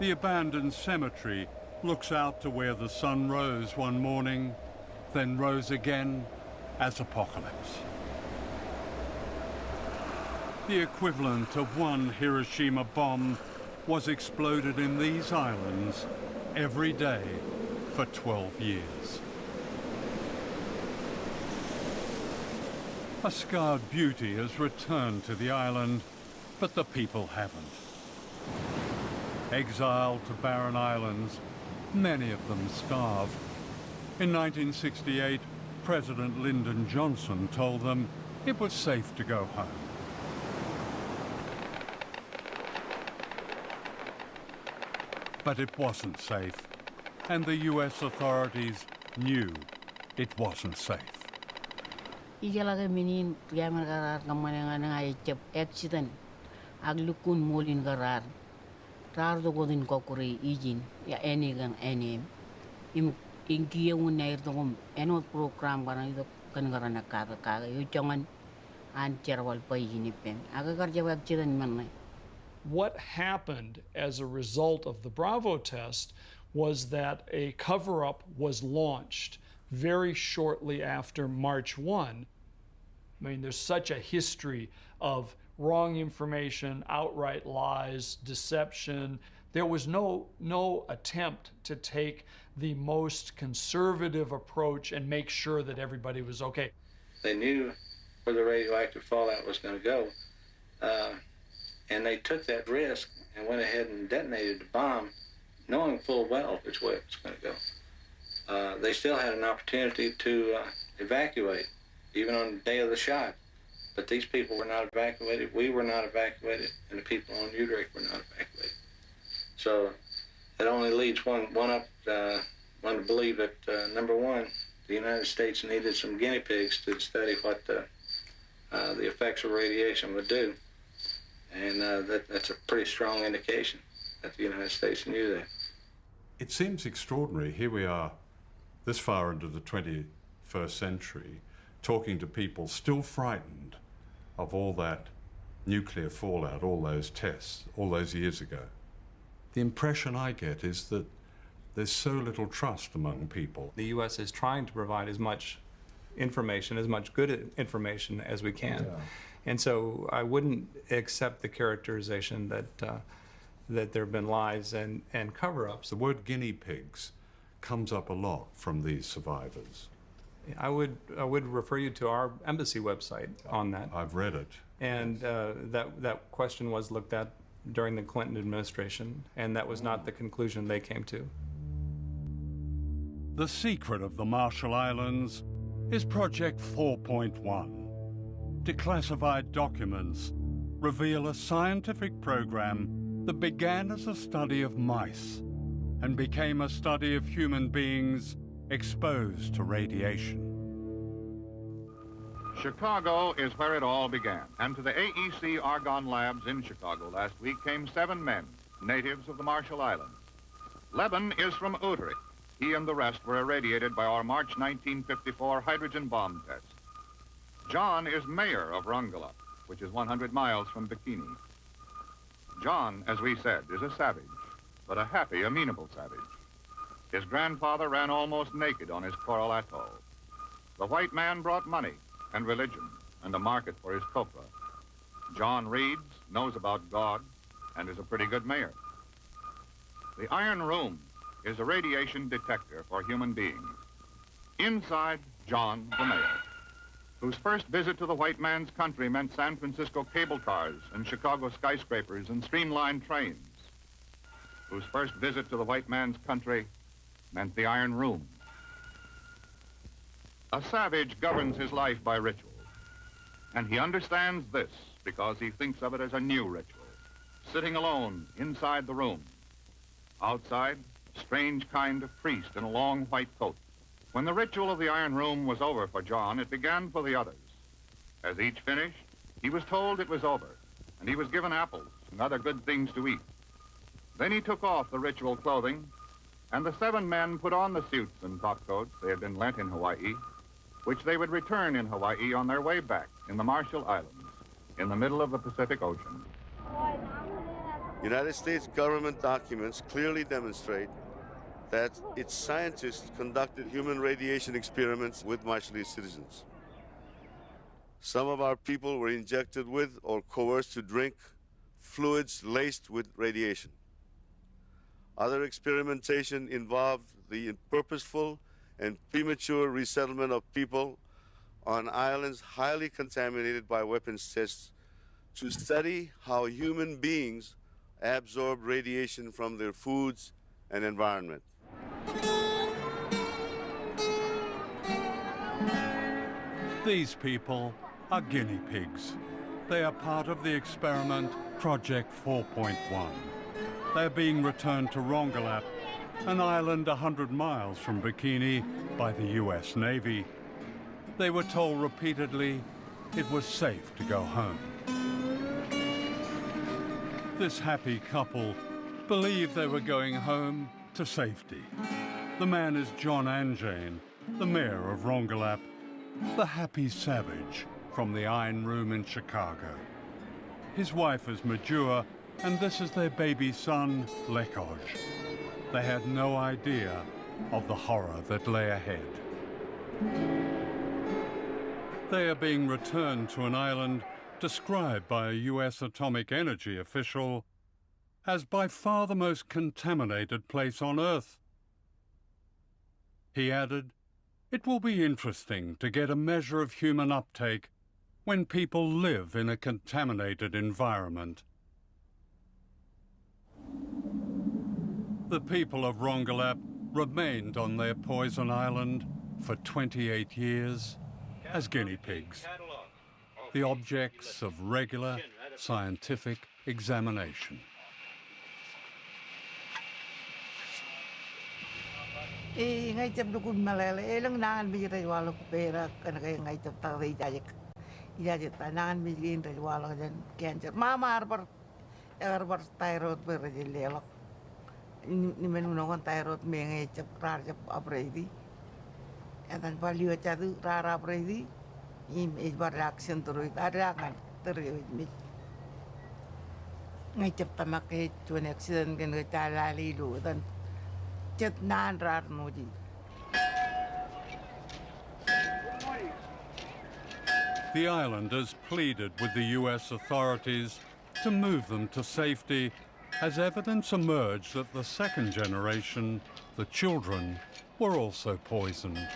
The abandoned cemetery looks out to where the sun rose one morning, then rose again as apocalypse. The equivalent of one Hiroshima bomb was exploded in these islands every day for 12 years. A scarred beauty has returned to the island, but the people haven't. Exiled to barren islands, many of them starve. In 1968, President Lyndon Johnson told them it was safe to go home. But it wasn't safe, and the US authorities knew it wasn't safe. Ijalaga minin tiyaman karar kamana nga echep accident aglukun molin karar rar do godin kokuri ijin ya enigan enim im inkiya unair tong enot program kana ito kangarana kaga yu jangan an cerwal payini pen aga karja accident man. What happened as a result of the Bravo test was that a cover-up was launched very shortly after March 1. I mean, there's such a history of wrong information, outright lies, deception. There was no attempt to take the most conservative approach and make sure that everybody was okay. They knew where the radioactive fallout was going to go, and they took that risk and went ahead and detonated the bomb, knowing full well which way it was going to go. They still had an opportunity to evacuate, even on the day of the shot. But these people were not evacuated, we were not evacuated, and the people on Utrecht were not evacuated. So it only leads one to believe that, number one, the United States needed some guinea pigs to study what the effects of radiation would do. And that's a pretty strong indication that the United States knew that. It seems extraordinary. Here we are, this far into the 21st century, talking to people still frightened of all that nuclear fallout, all those tests, all those years ago. The impression I get is that there's so little trust among people. The U.S. is trying to provide as much information, as much good information as we can. Yeah. And so I wouldn't accept the characterization that that there have been lies and cover-ups. The word guinea pigs comes up a lot from these survivors. I would refer you to our embassy website on that. I've read it. And that question was looked at during the Clinton administration, and that was not the conclusion they came to. The secret of the Marshall Islands is Project 4.1. Declassified documents reveal a scientific program that began as a study of mice and became a study of human beings exposed to radiation. Chicago is where it all began, and to the AEC Argonne Labs in Chicago last week came 7 men, natives of the Marshall Islands. Leben is from Utrecht. He and the rest were irradiated by our March 1954 hydrogen bomb test. John is mayor of Rongelap, which is 100 miles from Bikini. John, as we said, is a savage, but a happy, amenable savage. His grandfather ran almost naked on his coral atoll. The white man brought money and religion and a market for his copra. John reads, knows about God, and is a pretty good mayor. The Iron Room is a radiation detector for human beings. Inside, John, the mayor, whose first visit to the white man's country meant San Francisco cable cars and Chicago skyscrapers and streamlined trains, whose first visit to the white man's country meant the Iron Room. A savage governs his life by ritual, and he understands this because he thinks of it as a new ritual, sitting alone inside the room. Outside, a strange kind of priest in a long white coat. When the ritual of the Iron Room was over for John, it began for the others. As each finished, he was told it was over, and he was given apples and other good things to eat. Then he took off the ritual clothing, and the 7 men put on the suits and topcoats they had been lent in Hawaii, which they would return in Hawaii on their way back in the Marshall Islands, in the middle of the Pacific Ocean. United States government documents clearly demonstrate that its scientists conducted human radiation experiments with Marshallese citizens. Some of our people were injected with or coerced to drink fluids laced with radiation. Other experimentation involved the purposeful and premature resettlement of people on islands highly contaminated by weapons tests to study how human beings absorb radiation from their foods and environment. These people are guinea pigs. They are part of the experiment Project 4.1. They're being returned to Rongelap, an island 100 miles from Bikini, by the US Navy. They were told repeatedly it was safe to go home. This happy couple believed they were going home to safety. The man is John Anjane, the mayor of Rongelap, the happy savage from the Iron Room in Chicago. His wife is Majua, and this is their baby son, Lekoj. They had no idea of the horror that lay ahead. They are being returned to an island described by a US atomic energy official as by far the most contaminated place on Earth. He added, "It will be interesting to get a measure of human uptake when people live in a contaminated environment." The people of Rongelap remained on their poison island for 28 years as guinea pigs, the objects of regular scientific examination. Ngay chap dukun malala elang nangan bijiray walo pera kana kay ngay chap taray ijajik nangan bijirin ray walo jan cancer mama arbar thyroid pera jilelok ni menunong thyroid me ngay chap rar chap apredi etan palio chadu rar apredi im isbar reaction turuit arangan turuit mi ngay chap tamak to an accident kan talali lu tan The islanders pleaded with the US authorities to move them to safety as evidence emerged that the second generation, the children, were also poisoned.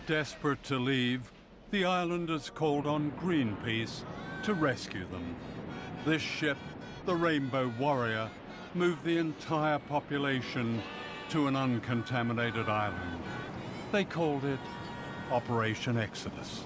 Desperate to leave, the islanders called on Greenpeace to rescue them. This ship, the Rainbow Warrior, moved the entire population to an uncontaminated island. They called it Operation Exodus.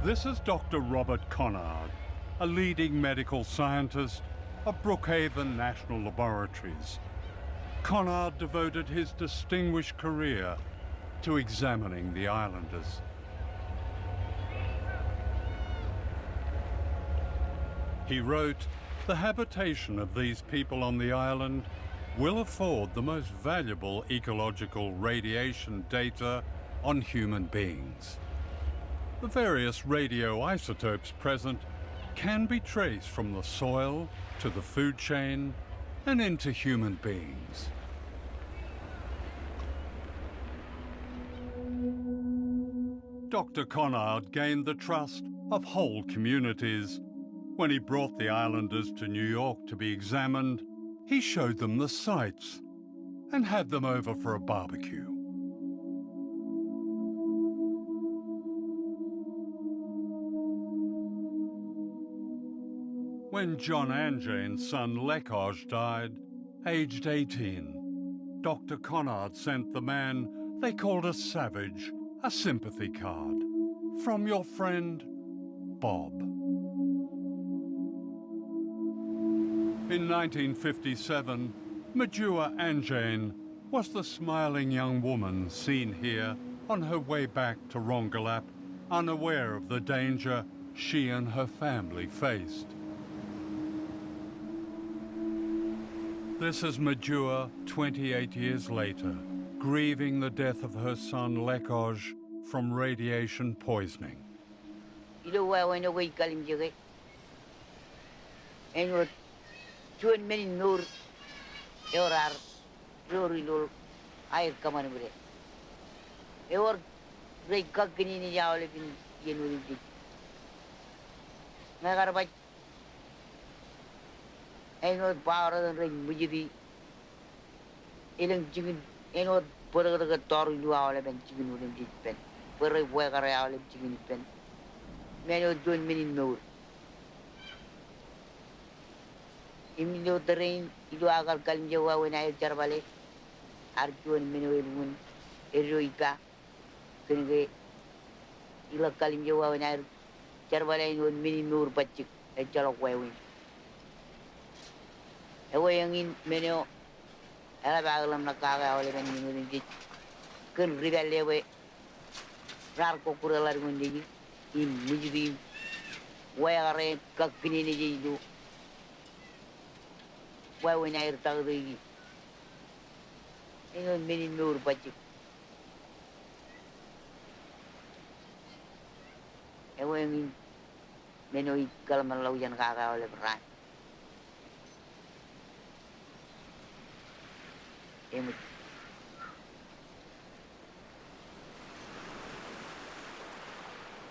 This is Dr. Robert Conard, a leading medical scientist of Brookhaven National Laboratories. Conard devoted his distinguished career to examining the islanders. He wrote, "The habitation of these people on the island will afford the most valuable ecological radiation data on human beings. The various radioisotopes present can be traced from the soil to the food chain and into human beings." Dr. Conard gained the trust of whole communities. When he brought the islanders to New York to be examined, he showed them the sights and had them over for a barbecue. When John Anjane's son Lekoj died, aged 18, Dr. Conard sent the man they called a savage a sympathy card. "From your friend, Bob." In 1957, Majua Anjane was the smiling young woman seen here on her way back to Rongelap, unaware of the danger she and her family faced. This is Majua 28 years later, grieving the death of her son Lekoj from radiation poisoning. Enot power ring mujidi ilang chicken enot pura tor lu awle ben chicken ulim pen pura wega awle chicken pen meno join mini no Imino terrain ido agar kalim jawa wena air charbale arjuan mino ilmun eroika kenge ila kalim jawa wena air charbale inun mini nur pacik e chalok wewin ewe yangin meno ala bagalam nakaga ole ben mino rinjit kun rigalle we rar ko kurala ngundi in mujudi wayare kakini ni jidu wewin air tagri inun mini nur pacik ewe yangin meno ikal lau jan kaga ole beran emut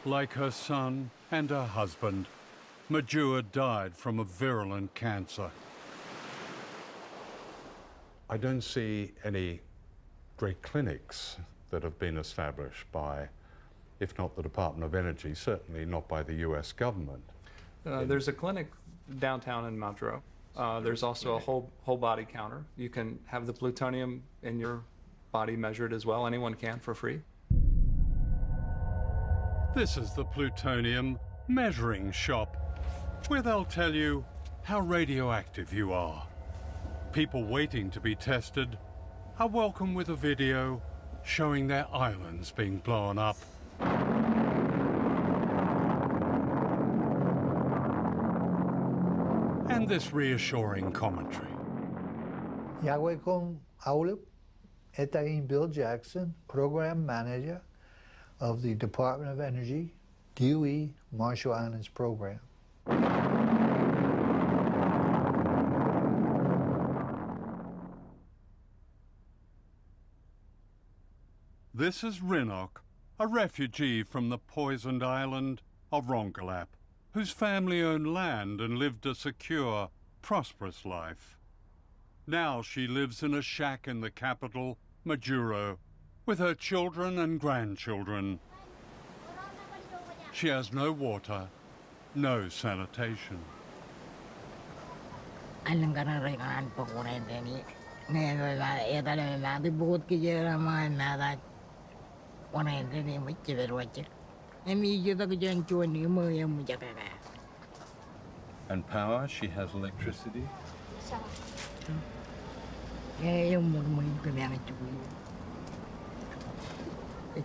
Like her son and her husband, Majua died from a virulent cancer. I don't see any great clinics that have been established by, if not the Department of Energy, certainly not by the US government. There's a clinic downtown in Montreux. There's also a whole body counter. You can have the plutonium in your body measured as well. Anyone can for free. This is the plutonium measuring shop, where they'll tell you how radioactive you are. People waiting to be tested are welcome with a video showing their islands being blown up. And this reassuring commentary. Yahwehkom Aulip, Etayin Bill Jackson, Program Manager of the Department of Energy, DOE Marshall Islands Program. This is Rinok, a refugee from the poisoned island of Rongelap, whose family owned land and lived a secure, prosperous life. Now she lives in a shack in the capital, Majuro, with her children and grandchildren. She has no water, no sanitation. Alang ka na rin ang pagkurente ni ngayon na bukod kaya mga nadat kurente ni macam macam. Emi kita kerjaan cuan ni mau yang menjaga. And power, she has electricity. Yang mau kena yang cuan. In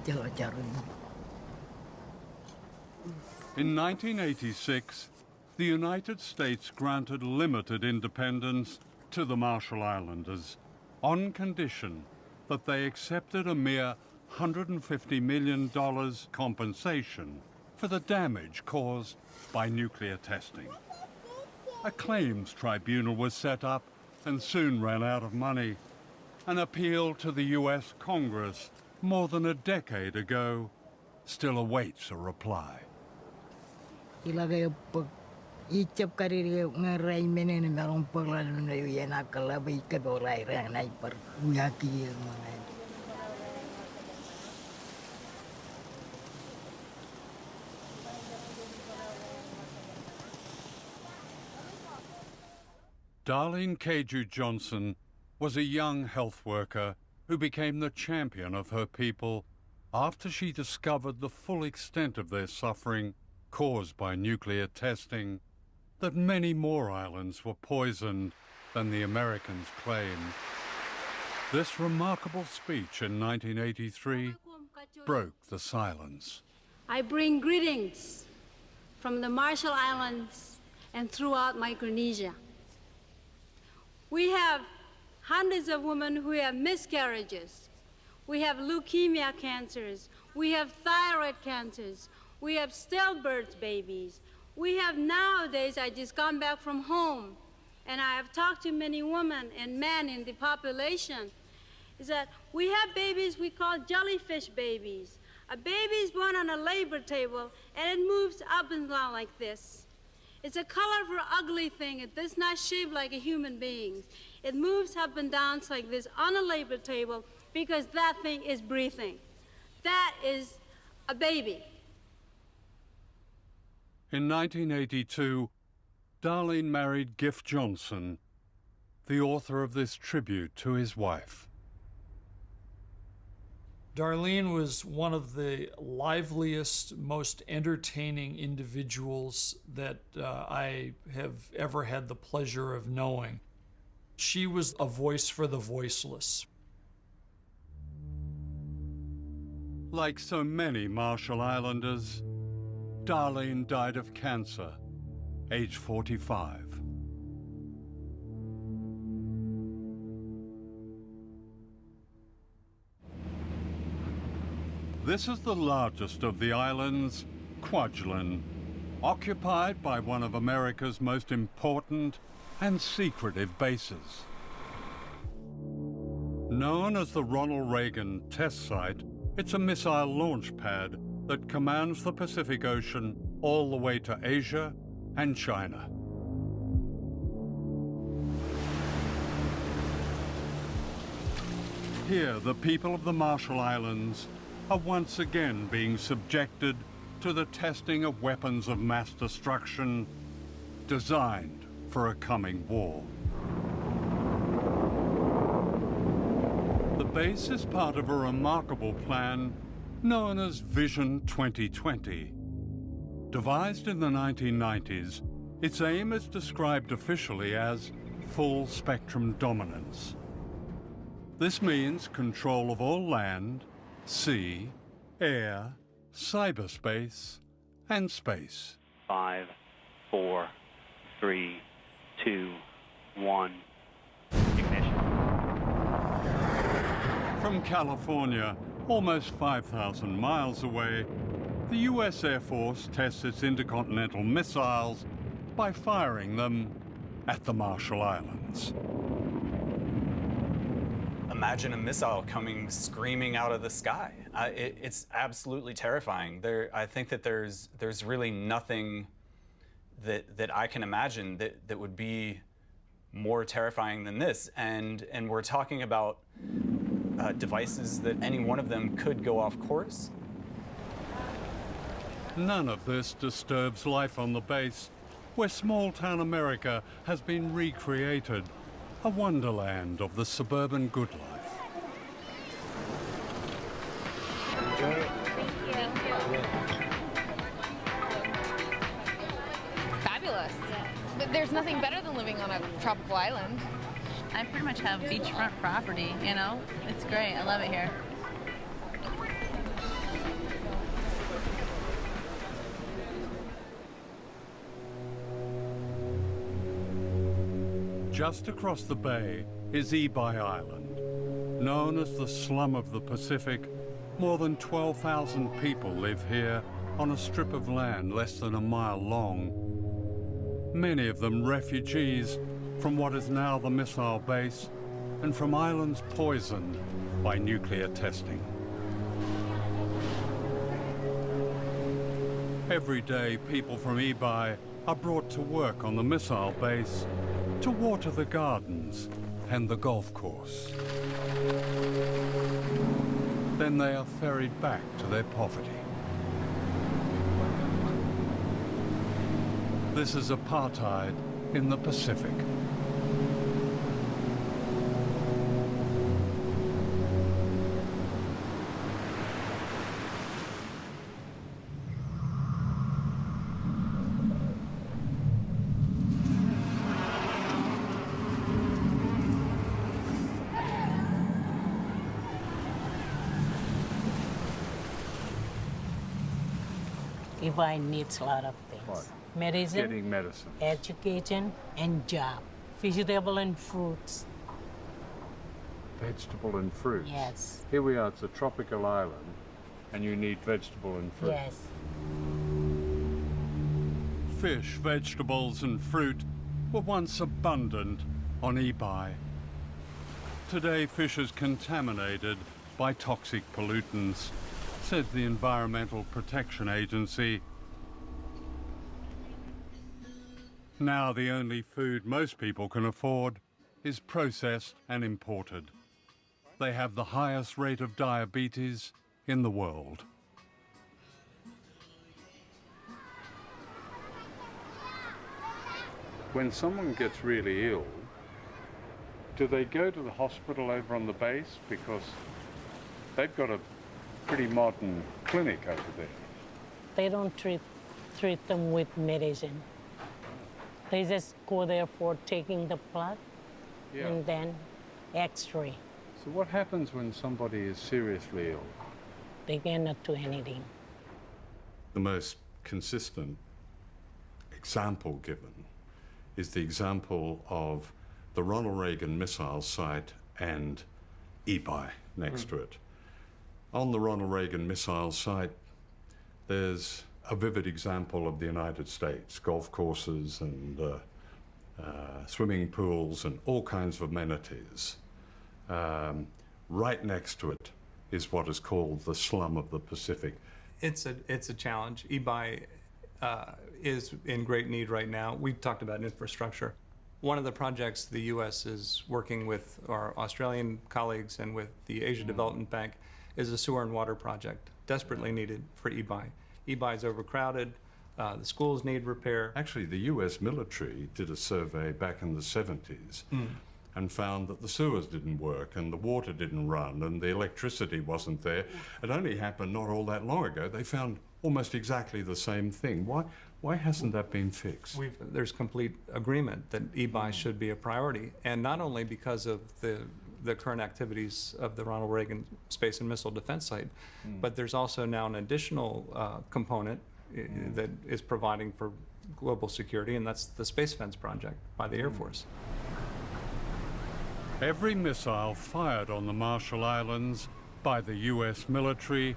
1986, the United States granted limited independence to the Marshall Islanders on condition that they accepted a mere $150 million compensation for the damage caused by nuclear testing. A claims tribunal was set up and soon ran out of money. An appeal to the US Congress more than a decade ago still awaits a reply. Ilagay pag icap kariri ngaray menen merong paglalu na yan akalabay kadolay rang nay par uyaki mga. Darlene Keju Johnson was a young health worker who became the champion of her people after she discovered the full extent of their suffering caused by nuclear testing, that many more islands were poisoned than the Americans claimed. This remarkable speech in 1983 broke the silence. I bring greetings from the Marshall Islands and throughout Micronesia. We have hundreds of women who have miscarriages. We have leukemia cancers. We have thyroid cancers. We have stillbirth babies. We have nowadays, I just gone back from home, and I have talked to many women and men in the population, is that we have babies we call jellyfish babies. A baby is born on a labor table, and it moves up and down like this. It's a colorful, ugly thing. It does not shape like a human being. It moves up and down like this on a labor table because that thing is breathing. That is a baby. In 1982, Darlene married Giff Johnson, the author of this tribute to his wife. Darlene was one of the liveliest, most entertaining individuals that I have ever had the pleasure of knowing. She was a voice for the voiceless. Like so many Marshall Islanders, Darlene died of cancer, age 45. This is the largest of the islands, Kwajalein, occupied by one of America's most important and secretive bases. Known as the Ronald Reagan Test Site, it's a missile launch pad that commands the Pacific Ocean all the way to Asia and China. Here, the people of the Marshall Islands are once again being subjected to the testing of weapons of mass destruction designed for a coming war. The base is part of a remarkable plan known as Vision 2020. Devised in the 1990s, its aim is described officially as full spectrum dominance. This means control of all land, sea, air, cyberspace, and space. 5, 4, 3, 2, 1. Ignition. From California, almost 5,000 miles away, the U.S. Air Force tests its intercontinental missiles by firing them at the Marshall Islands. Imagine a missile coming screaming out of the sky. It's absolutely terrifying. I think that there's really nothing that I can imagine that would be more terrifying than this. And we're talking about devices that any one of them could go off course. None of this disturbs life on the base, where small-town America has been recreated, a wonderland of the suburban good life. Fabulous. But there's nothing better than living on a tropical island. I pretty much have beachfront property, you know? It's great. I love it here. Just across the bay is Ebi Island. Known as the slum of the Pacific, more than 12,000 people live here on a strip of land less than a mile long. Many of them refugees from what is now the missile base and from islands poisoned by nuclear testing. Every day, people from Ebi are brought to work on the missile base to water the gardens and the golf course. Then they are ferried back to their poverty. This is apartheid in the Pacific. Ebi needs a lot of things. What? Medicine, Getting medicine. education, and job. Vegetable and fruits. Vegetable and fruits. Yes. Here we are, it's a tropical island, and you need vegetable and fruit. Yes. Fish, vegetables, and fruit were once abundant on Ebi. Today, fish is contaminated by toxic pollutants, says the Environmental Protection Agency. Now the only food most people can afford is processed and imported. They have the highest rate of diabetes in the world. when someone gets really ill, do they go to the hospital over on the base? Because they've got a pretty modern clinic over there. They don't treat them with medicine. They just go there for taking the blood and then X-ray. So what happens when somebody is seriously ill? They cannot do anything. The most consistent example given is the example of the Ronald Reagan missile site and Ibai next to it. On the Ronald Reagan missile site, there's a vivid example of the United States, golf courses and swimming pools and all kinds of amenities. Right next to it is what is called the slum of the Pacific. It's a challenge. Ibai is in great need right now. We've talked about infrastructure. One of the projects the U.S. is working with our Australian colleagues and with the Asia Development Bank is a sewer and water project, desperately needed for Ibai. Ibai is overcrowded. The schools need repair. Actually, the U.S. military did a survey back in the 70s and found that the sewers didn't work and the water didn't run and the electricity wasn't there. It only happened not all that long ago. They found almost exactly the same thing. Why hasn't that been fixed? There's complete agreement that Ibai should be a priority, and not only because of the current activities of the Ronald Reagan Space and Missile Defense Site, but there's also now an additional component that is providing for global security, and that's the Space Fence project by the Air Force. Every missile fired on the Marshall Islands by the U.S. military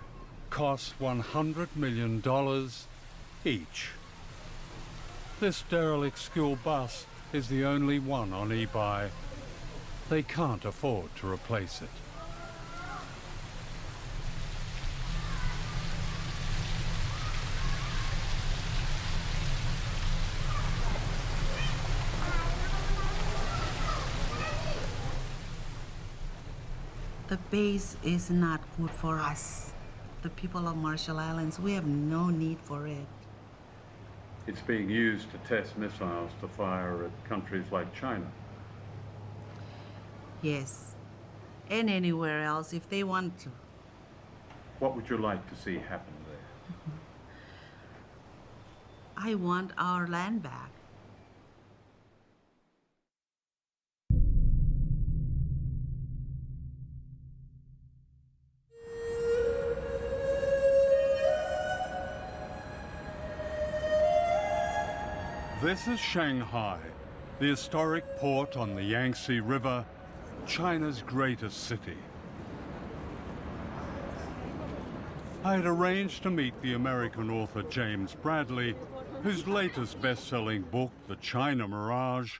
costs $100 million each. This derelict school bus is the only one on Ibai. They can't afford to replace it. The base is not good for us. The people of Marshall Islands, we have no need for it. It's being used to test missiles to fire at countries like China. Yes, and anywhere else if they want to. What would you like to see happen there? I want our land back. This is Shanghai, the historic port on the Yangtze River, China's greatest city. I had arranged to meet the American author James Bradley, whose latest best-selling book, The China Mirage,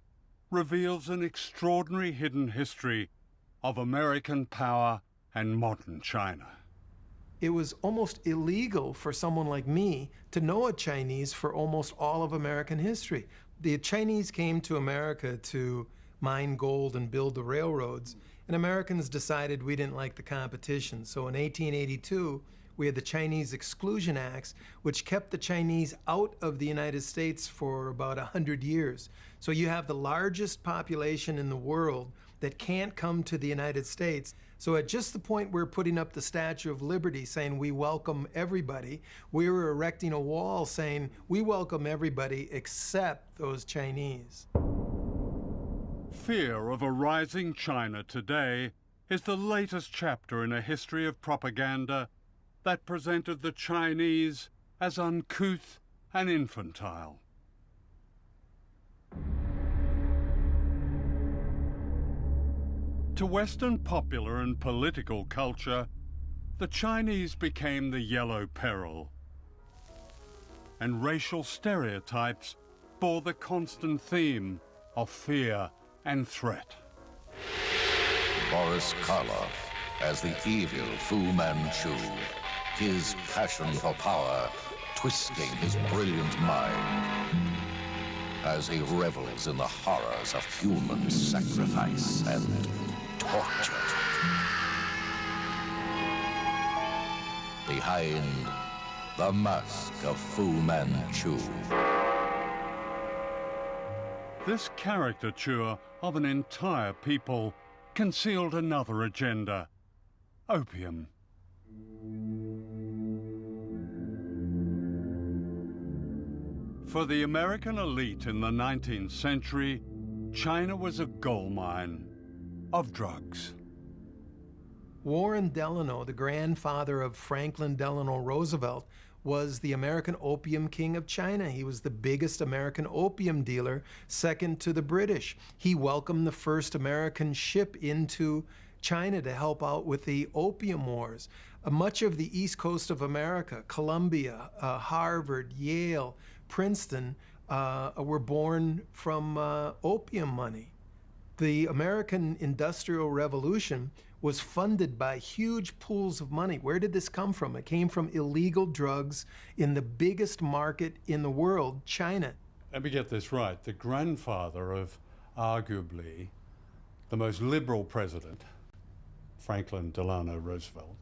reveals an extraordinary hidden history of American power and modern China. It was almost illegal for someone like me to know a Chinese for almost all of American history. The Chinese came to America to mine gold and build the railroads, and Americans decided we didn't like the competition. So in 1882, we had the Chinese Exclusion Acts, which kept the Chinese out of the United States for about 100 years. So you have the largest population in the world that can't come to the United States. So at just the point we're putting up the Statue of Liberty saying we welcome everybody, we were erecting a wall saying we welcome everybody except those Chinese. Fear of a rising China today is the latest chapter in a history of propaganda that presented the Chinese as uncouth and infantile. To Western popular and political culture, the Chinese became the yellow peril, and racial stereotypes bore the constant theme of fear and threat. Boris Karloff as the evil Fu Manchu, his passion for power twisting his brilliant mind as he revels in the horrors of human sacrifice and torture. Behind the mask of Fu Manchu. This caricature of an entire people concealed another agenda: opium. For the American elite in the 19th century, China was a gold mine of drugs. Warren Delano, the grandfather of Franklin Delano Roosevelt, was the American opium king of China. He was the biggest American opium dealer, second to the British. He welcomed the first American ship into China to help out with the opium wars. Much of the east coast of America, Columbia, Harvard, Yale, Princeton, were born from opium money. The American Industrial Revolution was funded by huge pools of money. Where did this come from? It came from illegal drugs in the biggest market in the world, China. Let me get this right. The grandfather of arguably the most liberal president, Franklin Delano Roosevelt,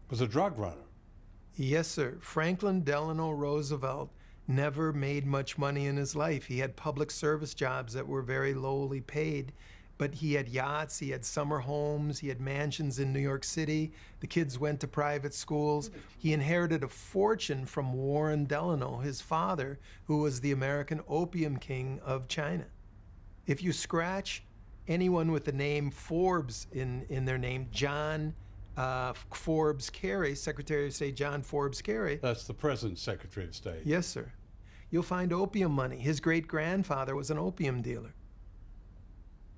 was a drug runner. Yes, sir. Franklin Delano Roosevelt never made much money in his life. He had public service jobs that were very lowly paid, but he had yachts, he had summer homes, he had mansions in New York City. The kids went to private schools. He inherited a fortune from Warren Delano, his father, who was the American opium king of China. If you scratch anyone with the name Forbes in their name, John Forbes Carey, Secretary of State John Forbes Carey. That's the present Secretary of State. Yes, sir. You'll find opium money. His great-grandfather was an opium dealer.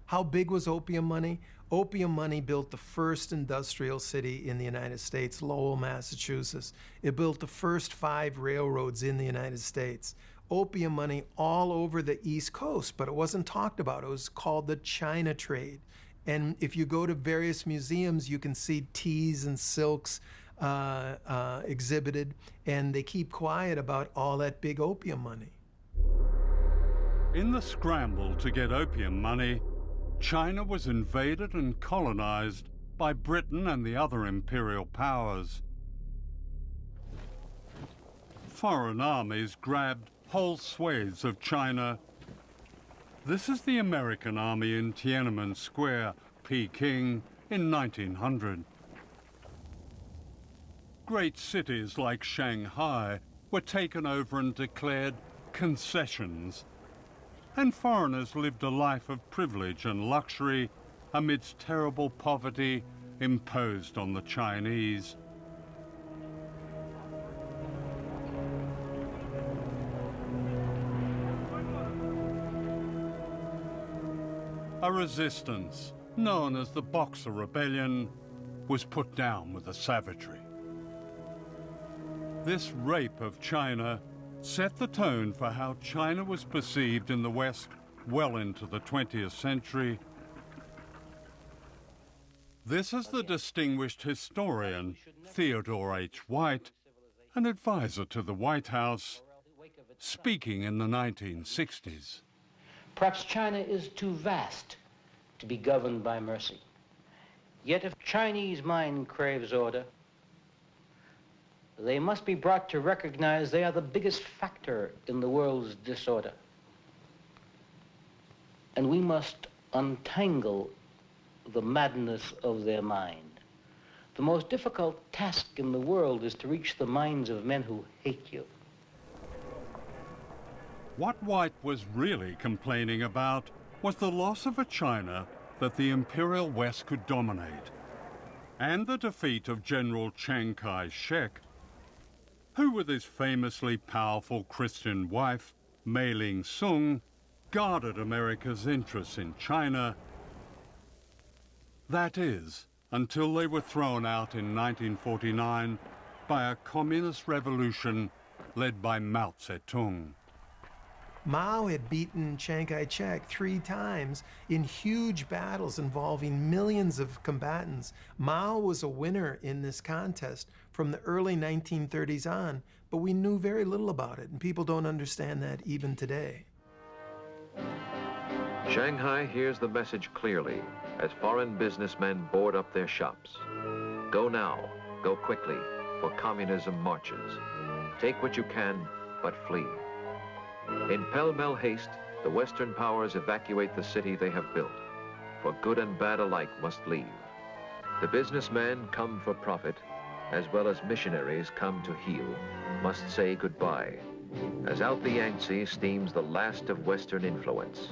How big was opium money? Opium money built the first industrial city in the United States, Lowell, Massachusetts. It built the first 5 railroads in the United States. Opium money all over the East Coast, but it wasn't talked about. It was called the China trade. And if you go to various museums, you can see teas and silks exhibited, and they keep quiet about all that big opium money. In the scramble to get opium money, China was invaded and colonized by Britain and the other imperial powers. Foreign armies grabbed whole swathes of China. This is the American army in Tiananmen Square, Peking, in 1900. Great cities like Shanghai were taken over and declared concessions, and foreigners lived a life of privilege and luxury amidst terrible poverty imposed on the Chinese. A resistance, known as the Boxer Rebellion, was put down with a savagery. This rape of China set the tone for how China was perceived in the West well into the 20th century. This is the distinguished historian Theodore H. White, an advisor to the White House, speaking in the 1960s. Perhaps China is too vast to be governed by mercy. Yet if Chinese mind craves order, they must be brought to recognize they are the biggest factor in the world's disorder. And we must untangle the madness of their mind. The most difficult task in the world is to reach the minds of men who hate you. What White was really complaining about was the loss of a China that the Imperial West could dominate, and the defeat of General Chiang Kai-shek, who with his famously powerful Christian wife, Mei Ling-sung, guarded America's interests in China. That is, until they were thrown out in 1949 by a communist revolution led by Mao Zedong. Mao had beaten Chiang Kai-shek 3 times in huge battles involving millions of combatants. Mao was a winner in this contest from the early 1930s on, but we knew very little about it, and people don't understand that even today. Shanghai hears the message clearly as foreign businessmen board up their shops. Go now, go quickly, for communism marches. Take what you can, but flee. In pell-mell haste, the Western powers evacuate the city they have built, for good and bad alike must leave. The businessmen come for profit, as well as missionaries come to heal, must say goodbye, as out the Yangtze steams the last of Western influence,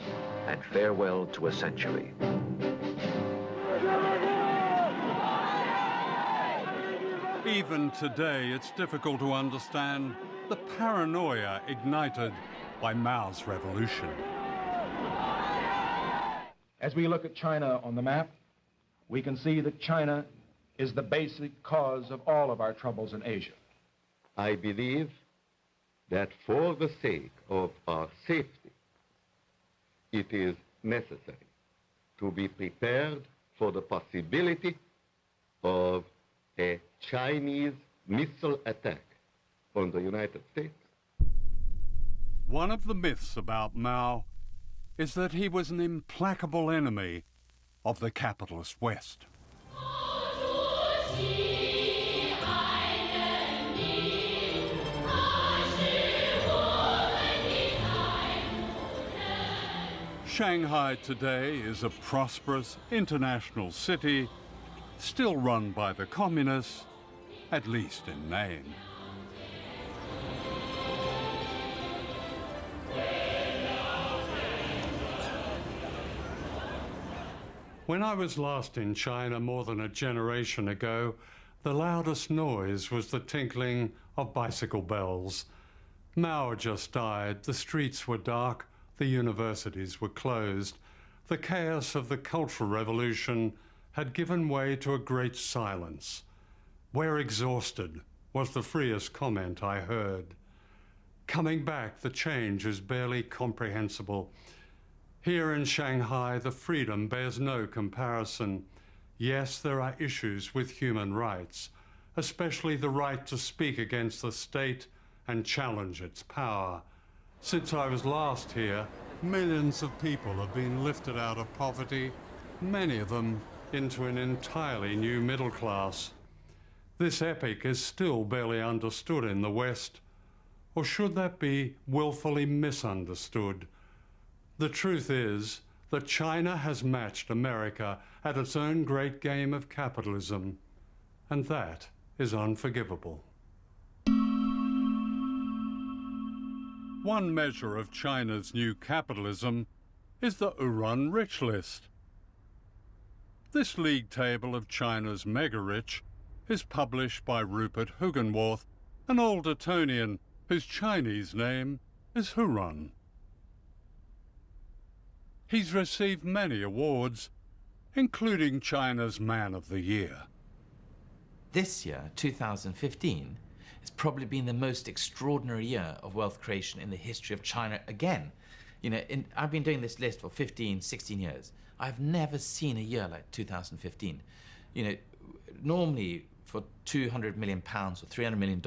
and farewell to a century. Even today, it's difficult to understand the paranoia ignited by Mao's revolution. As we look at China on the map, we can see that China is the basic cause of all of our troubles in Asia. I believe that for the sake of our safety, it is necessary to be prepared for the possibility of a Chinese missile attack on the United States. One of the myths about Mao is that he was an implacable enemy of the capitalist West. Shanghai today is a prosperous international city, still run by the communists, at least in name. When I was last in China more than a generation ago, the loudest noise was the tinkling of bicycle bells. Mao had just died, the streets were dark, the universities were closed. The chaos of the Cultural Revolution had given way to a great silence. "We're exhausted," was the freest comment I heard. Coming back, the change is barely comprehensible. Here in Shanghai, the freedom bears no comparison. Yes, there are issues with human rights, especially the right to speak against the state and challenge its power. Since I was last here, millions of people have been lifted out of poverty, many of them into an entirely new middle class. This epic is still barely understood in the West, or should that be willfully misunderstood? The truth is that China has matched America at its own great game of capitalism, and that is unforgivable. One measure of China's new capitalism is the Uran Rich List. This league table of China's mega-rich is published by Rupert Hugenworth, an old Etonian whose Chinese name is Huran. He's received many awards, including China's Man of the Year. This year, 2015, has probably been the most extraordinary year of wealth creation in the history of China again. You know, I've been doing this list for 15, 16 years. I've never seen a year like 2015. You know, normally for £200 million or $300 million,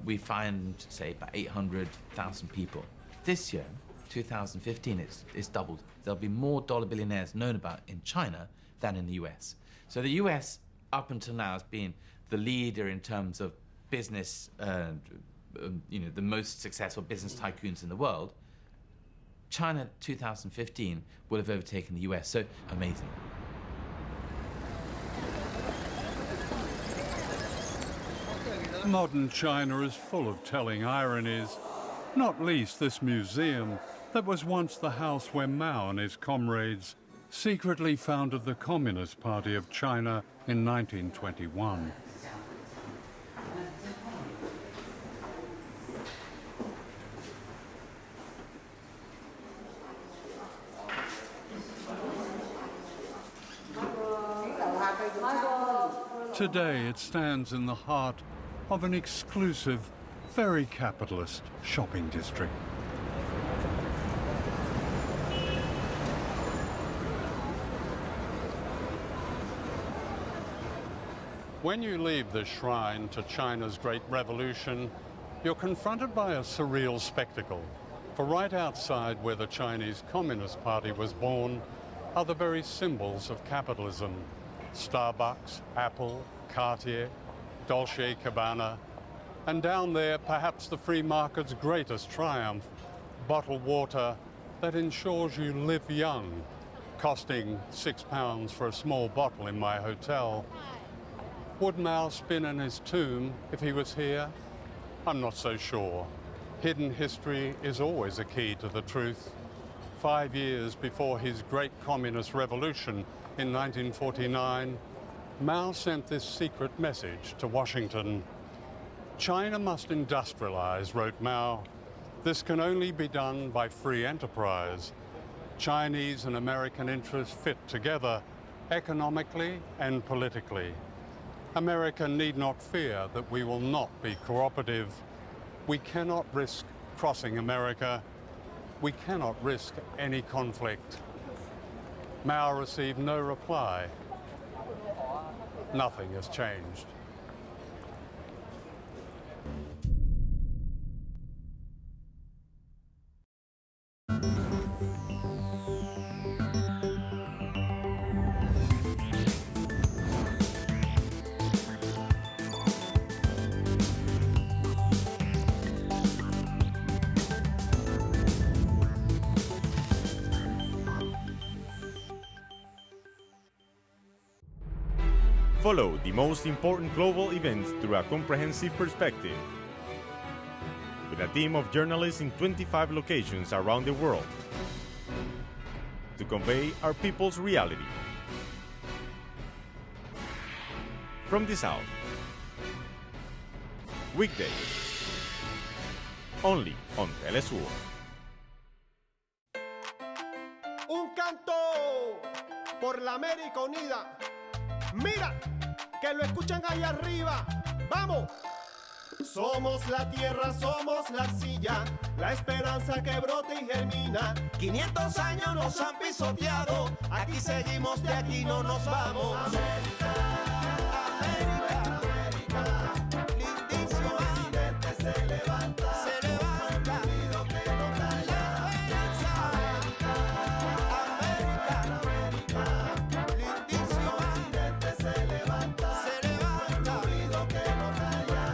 we find, say, about 800,000 people. This year, 2015, it's doubled. There'll be more dollar billionaires known about in China than in the US. So the US, up until now, has been the leader in terms of business, you know, the most successful business tycoons in the world. China 2015 will have overtaken the US, so amazing. Modern China is full of telling ironies, not least this museum that was once the house where Mao and his comrades secretly founded the Communist Party of China in 1921. Today it stands in the heart of an exclusive, very capitalist shopping district. When you leave the shrine to China's Great Revolution, you're confronted by a surreal spectacle. For right outside where the Chinese Communist Party was born are the very symbols of capitalism. Starbucks, Apple, Cartier, Dolce & Gabbana, and down there, perhaps the free market's greatest triumph, bottled water that ensures you live young, costing £6 for a small bottle in my hotel. Would Mao spin in his tomb if he was here? I'm not so sure. Hidden history is always a key to the truth. 5 years before his great communist revolution in 1949, Mao sent this secret message to Washington. China must industrialize, wrote Mao. This can only be done by free enterprise. Chinese and American interests fit together economically and politically. America need not fear that we will not be cooperative. We cannot risk crossing America. We cannot risk any conflict. Mao received no reply. Nothing has changed. Follow the most important global events through a comprehensive perspective. With a team of journalists in 25 locations around the world to convey our people's reality. From the South. Weekdays. Only on TeleSUR. Un canto por la América Unida. Mira, que lo escuchan allá arriba. ¡Vamos! Somos la tierra, somos la arcilla, la esperanza que brota y germina. 500 años nos han pisoteado, aquí seguimos, de aquí no nos vamos. América, América, América, lindísimo continente se levanta, unido que no calla. América, América, América, lindísimo continente se levanta, unido que no calla.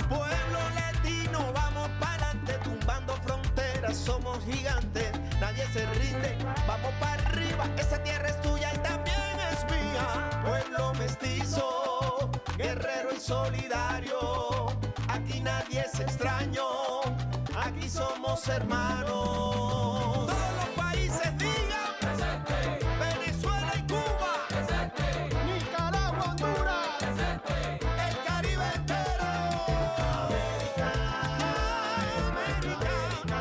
Pueblo latino, vamos para adelante, tumbando fronteras, somos gigantes, nadie se rinde, vamos para arriba, esa tierra es tuya y también es mía. Pueblo mestizo, guerrero y solidario, aquí nadie es extraño, aquí somos hermanos. Todos los países digan presente, Venezuela y Cuba presente, Nicaragua, Honduras presente, el Caribe entero. América, América, América,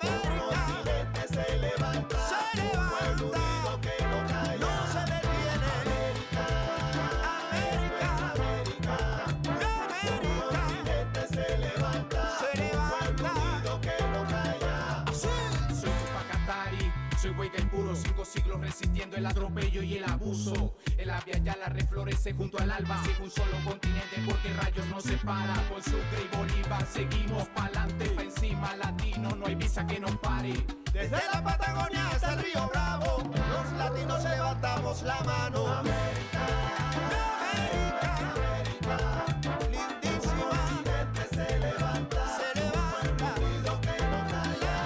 continente se levanta, pueblo unido que no calla, no se detiene. América, América, América, continente se levanta, pueblo unido que no calla. Soy Tupacatari, soy Hueca puro, 5 siglos resistiendo el atropello y el abuso. El Avia Yala reflorece junto al alba, sigue un solo continente porque rayos nos separa. Con Sucre y Bolívar seguimos pa'lante, pa' encima latino, no hay visa que nos pare. Desde la Patagonia hasta el Río Bravo, los latinos levantamos la mano. América, América, lindísima continente se levanta, pueblo unido que no calla.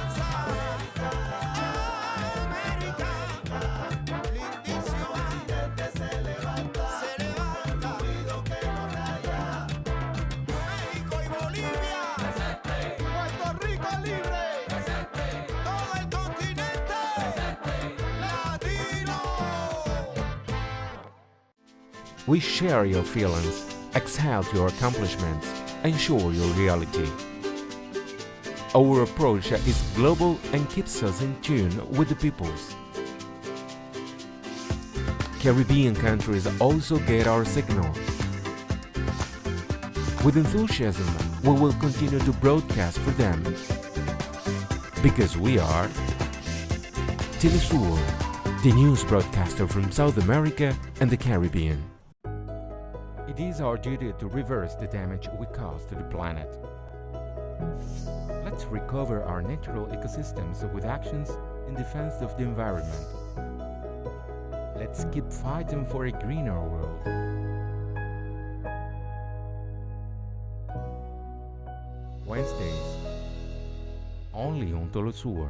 América, América, lindísima continente se levanta, pueblo unido que no calla. México y Bolivia presente, Puerto Rico libre presente, todo el continente presente, latino. We share your feelings, exalt your accomplishments, ensure your reality. Our approach is global and keeps us in tune with the peoples. Caribbean countries also get our signal. With enthusiasm, we will continue to broadcast for them. Because we are TeleSUR, the news broadcaster from South America and the Caribbean. It is our duty to reverse the damage we cause to the planet. Let's recover our natural ecosystems with actions in defense of the environment. Let's keep fighting for a greener world. Wednesdays, only on TeleSUR.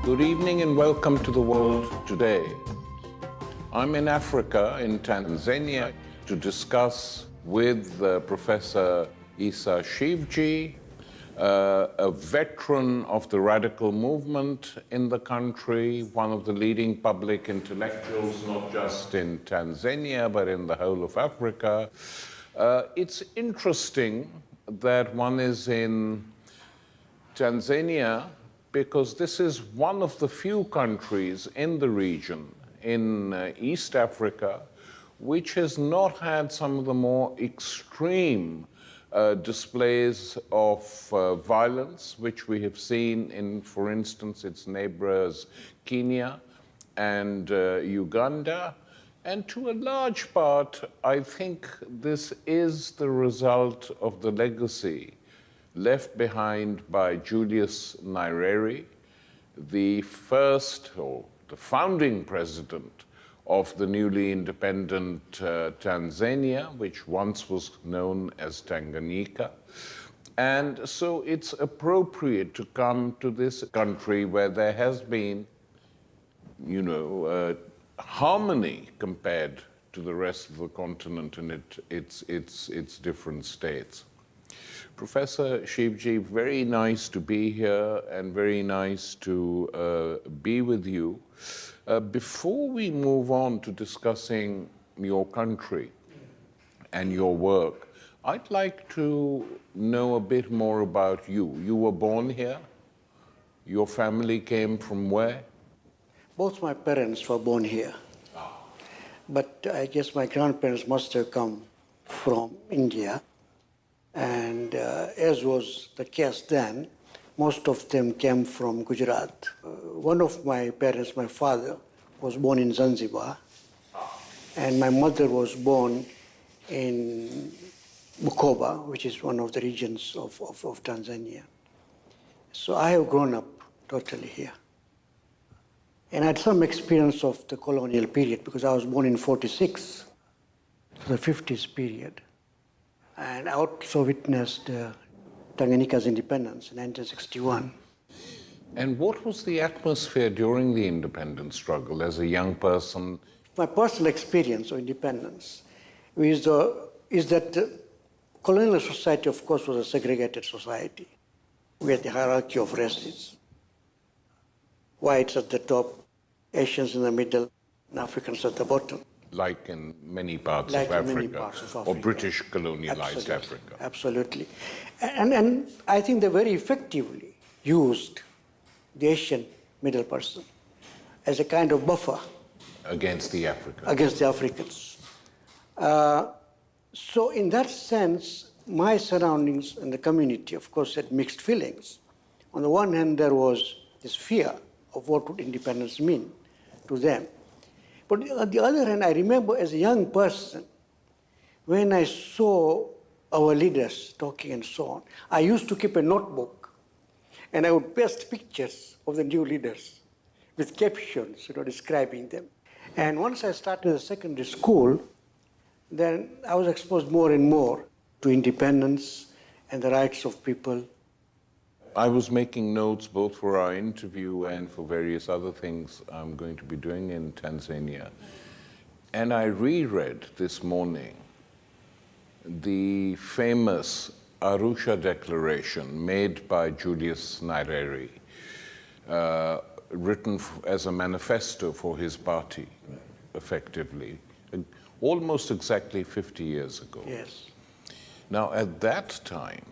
Good evening and welcome to the world today. I'm in Africa, in Tanzania, to discuss with Professor Issa Shivji, a veteran of the radical movement in the country, one of the leading public intellectuals, not just in Tanzania, but in the whole of Africa. It's interesting that one is in Tanzania because this is one of the few countries in the region, in East Africa, which has not had some of the more extreme displays of violence, which we have seen in, for instance, its neighbors Kenya and Uganda. And to a large part, I think this is the result of the legacy left behind by Julius Nyerere, the first or the founding president of the newly independent Tanzania, which once was known as Tanganyika. And so it's appropriate to come to this country where there has been, you know, harmony compared to the rest of the continent and its different states. Professor Shivji, very nice to be here and very nice to be with you. Before we move on to discussing your country and your work, I'd like to know a bit more about you. You were born here? Your family came from where? Both my parents were born here. But I guess my grandparents must have come from India. And as was the case then, most of them came from Gujarat. One of my parents, my father, was born in Zanzibar, and my mother was born in Bukoba, which is one of the regions of Tanzania. So I have grown up totally here. And I had some experience of the colonial period because I was born in 46, the 50s period. And I also witnessed Tanganyika's independence in 1961. And what was the atmosphere during the independence struggle as a young person? My personal experience of independence is that the colonial society, of course, was a segregated society. We had the hierarchy of races. Whites at the top, Asians in the middle, and Africans at the bottom. Like in many parts of Africa, or British colonialized Africa. Absolutely. And I think they very effectively used the Asian middle person as a kind of buffer against the Africans. Against the Africans. So in that sense, my surroundings and the community, of course, had mixed feelings. On the one hand, there was this fear of what would independence mean to them. But on the other hand, I remember as a young person, when I saw our leaders talking and so on, I used to keep a notebook and I would paste pictures of the new leaders with captions, describing them. And once I started the secondary school, then I was exposed more and more to independence and the rights of people. I was making notes both for our interview and for various other things I'm going to be doing in Tanzania. And I reread this morning the famous Arusha Declaration made by Julius Nyerere, written as a manifesto for his party, effectively, almost exactly 50 years ago. Yes. Now, at that time,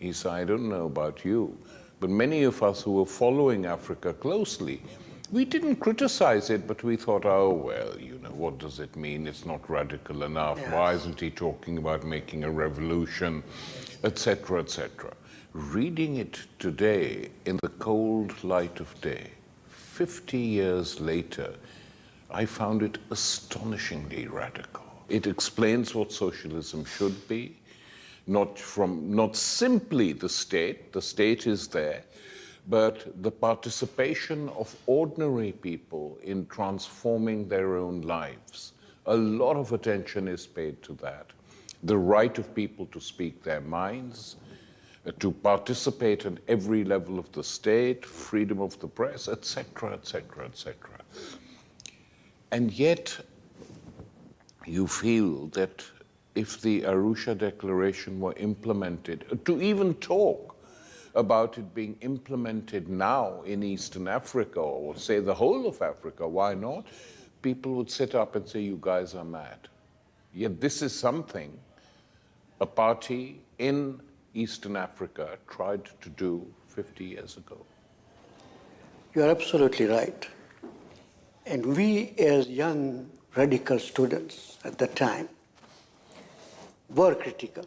Isa, I don't know about you, but many of us who were following Africa closely, we didn't criticize it, but we thought, oh, well, what does it mean? It's not radical enough. Yes. Why isn't he talking about making a revolution, etc., etc.? Reading it today in the cold light of day, 50 years later, I found it astonishingly radical. It explains what socialism should be, not simply the state is there, but the participation of ordinary people in transforming their own lives. A lot of attention is paid to that. The right of people to speak their minds, to participate at every level of the state, freedom of the press, etc., etc., etc. And yet, you feel that if the Arusha Declaration were implemented, to even talk about it being implemented now in Eastern Africa, or say the whole of Africa, why not? People would sit up and say, you guys are mad. Yet this is something a party in Eastern Africa tried to do 50 years ago. You're absolutely right. And we, as young radical students at the time, were critical,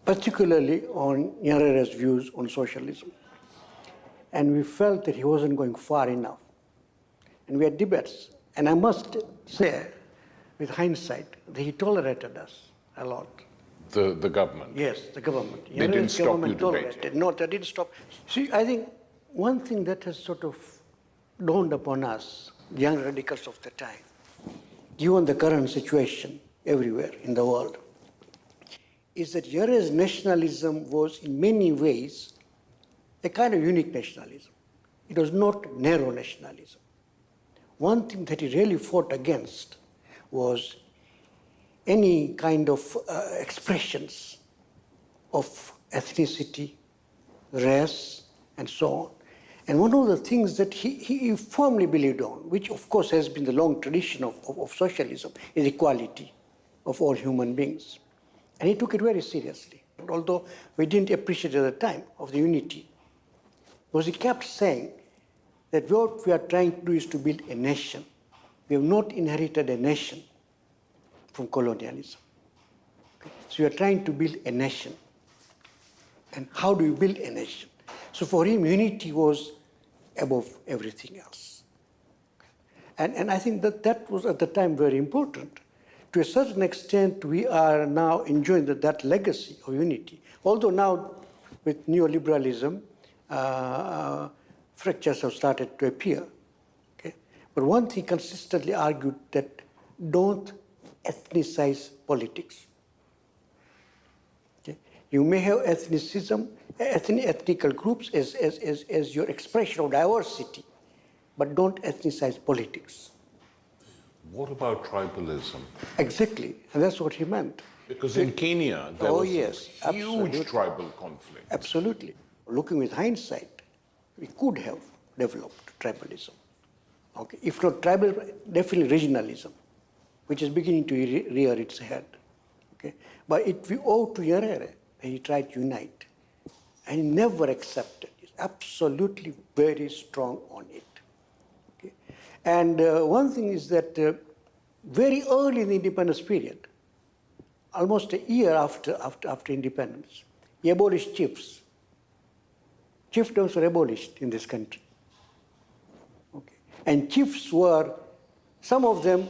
particularly on Nyerere's views on socialism. And we felt that he wasn't going far enough. And we had debates. And I must say, with hindsight, that he tolerated us a lot. The government? Yes, the government. They didn't stop you debating? No, they didn't stop. See, I think one thing that has sort of dawned upon us, young radicals of the time, given the current situation everywhere in the world, is that Nyerere's nationalism was in many ways a kind of unique nationalism. It was not narrow nationalism. One thing that he really fought against was any kind of expressions of ethnicity, race, and so on. And one of the things that he firmly believed on, which of course has been the long tradition of socialism, is equality of all human beings. And he took it very seriously, although we didn't appreciate at the time of the unity. Because he kept saying that what we are trying to do is to build a nation. We have not inherited a nation from colonialism. Okay? So we are trying to build a nation. And how do you build a nation? So for him, unity was above everything else. And I think that was at the time very important. To a certain extent, we are now enjoying that legacy of unity. Although now, with neoliberalism, fractures have started to appear. Okay? But one thing consistently argued that don't ethnicize politics. Okay? You may have ethnicism, ethnical groups as your expression of diversity, but don't ethnicize politics. What about tribalism? Exactly, and that's what he meant. Because in Kenya, there was a huge tribal conflict. Absolutely. Looking with hindsight, we could have developed tribalism. Okay, if not tribal, definitely regionalism, which is beginning to rear its head. Okay, but we owe to Nyerere that he tried to unite, and he never accepted. He's absolutely very strong on it. Okay, And one thing is that very early in the independence period, almost a year after independence, he abolished chiefs. Chiefdoms were abolished in this country. Okay. And chiefs were, some of them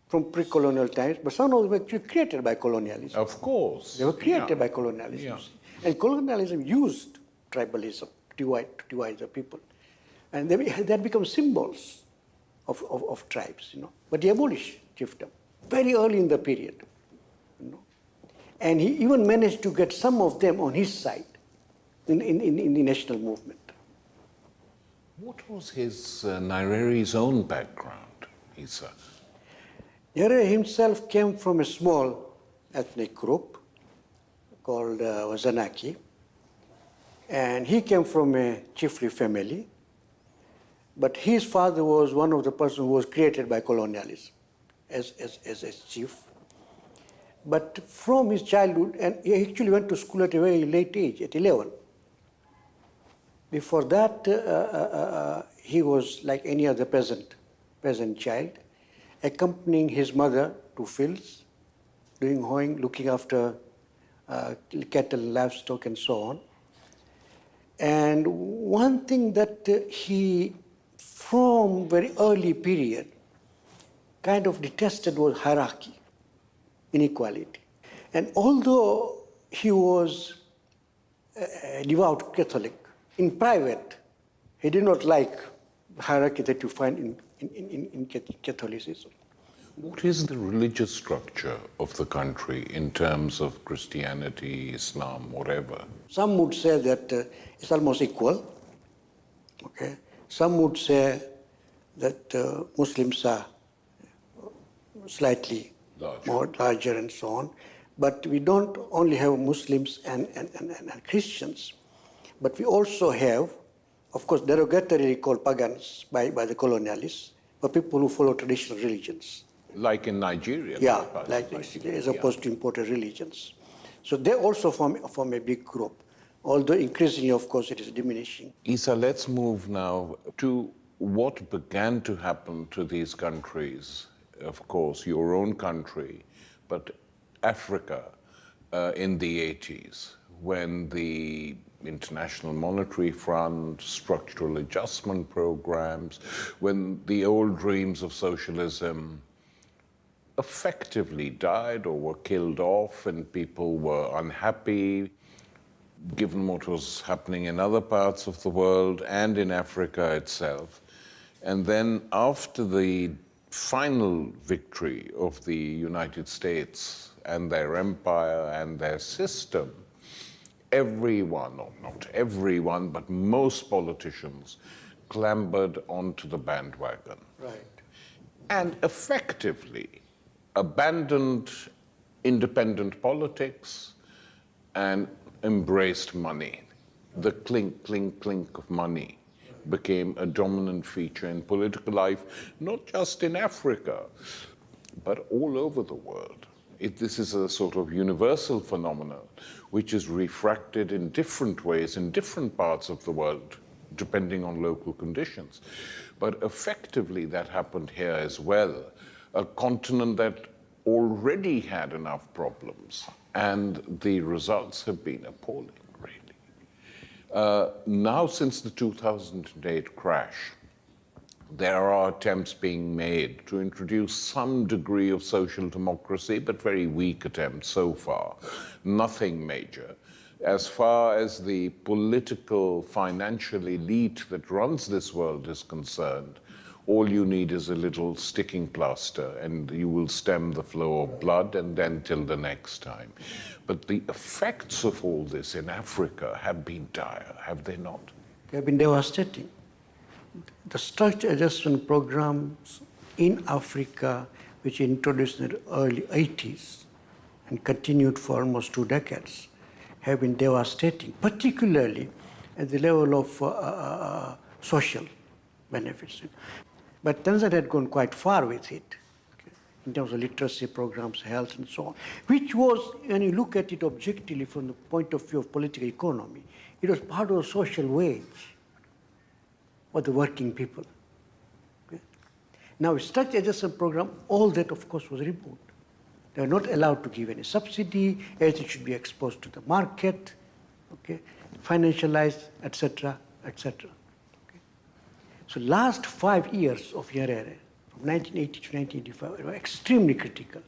from pre-colonial times, but some of them were actually created by colonialism. Of course. They were created by colonialism. Yeah. And colonialism used tribalism to divide the people. And they had become symbols of tribes, you know. But he abolished chiefdom very early in the period. You know. And he even managed to get some of them on his side in the national movement. What was his Nyereri's own background, Isa? Nyerere himself came from a small ethnic group called Wazanaki. And he came from a chiefly family. But his father was one of the persons who was created by colonialism as a chief. But from his childhood, and he actually went to school at a very late age, at 11. Before that, he was like any other peasant child, accompanying his mother to fields, doing hoeing, looking after cattle, livestock, and so on. And one thing that he, from very early period, kind of detested was hierarchy, inequality. And although he was a devout Catholic, in private, he did not like hierarchy that you find in Catholicism. What is the religious structure of the country in terms of Christianity, Islam, whatever? Some would say that it's almost equal. Okay. Some would say that Muslims are slightly more larger and so on. But we don't only have Muslims and Christians, but we also have, of course, derogatorily called pagans by the colonialists, but people who follow traditional religions. Like in Nigeria? Yeah, like as opposed to imported religions. So they also form a big group, although increasingly, of course, it is diminishing. Isa, let's move now to what began to happen to these countries. Of course, your own country, but Africa in the 80s, when the International Monetary Fund, structural adjustment programs, when the old dreams of socialism effectively died or were killed off and people were unhappy, given what was happening in other parts of the world and in Africa itself. And then after the final victory of the United States and their empire and their system, everyone, or not everyone, but most politicians clambered onto the bandwagon. Right. And effectively abandoned independent politics and embraced money. The clink, clink, clink of money became a dominant feature in political life, not just in Africa, but all over the world. This is a sort of universal phenomenon which is refracted in different ways in different parts of the world, depending on local conditions. But effectively that happened here as well. A continent that already had enough problems, and the results have been appalling, really. Now, since the 2008 crash, there are attempts being made to introduce some degree of social democracy, but very weak attempts so far, nothing major. As far as the political, financial elite that runs this world is concerned, all you need is a little sticking plaster and you will stem the flow of blood, and then till the next time. But the effects of all this in Africa have been dire, have they not? They have been devastating. The structural adjustment programs in Africa, which introduced in the early 80s and continued for almost 2 decades, have been devastating, particularly at the level of social benefits. But Tanzania had gone quite far with it, okay, in terms of literacy programs, health, and so on, which was, when you look at it objectively from the point of view of political economy, it was part of the social wage of the working people. Okay? Now, structure adjustment program, all that, of course, was removed. They were not allowed to give any subsidy, everything should be exposed to the market, okay, financialized, etc., etc. Okay. So last 5 years of Nyerere, from 1980 to 1985, were extremely critical.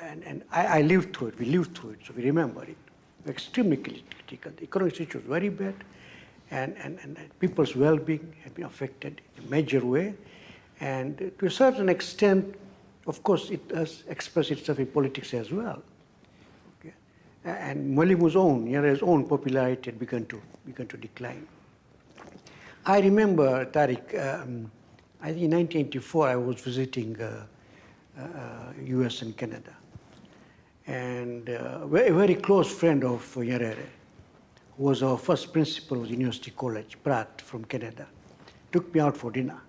And I lived through it, we lived through it, so we remember it. We were extremely critical. The economic situation was very bad, and people's well-being had been affected in a major way. And to a certain extent, of course, it does express itself in politics as well. Okay. And Mwalimu's Nyerere's own popularity had begun to decline. I remember, Tariq, I think in 1984 I was visiting US and Canada. And a very close friend of Nyerere, who was our first principal of the University College, Pratt from Canada, took me out for dinner.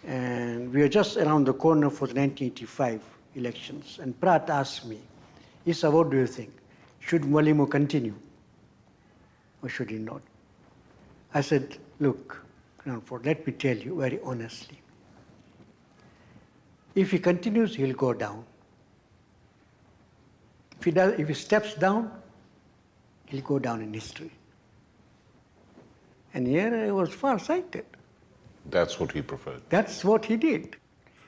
And we were just around the corner for the 1985 elections. And Pratt asked me, Issa, what do you think? Should Mwalimu continue or should he not? I said, look, Cranford, let me tell you very honestly. If he continues, he'll go down. If he steps down, he'll go down in history. And Nyerere was far-sighted. That's what he preferred. That's what he did.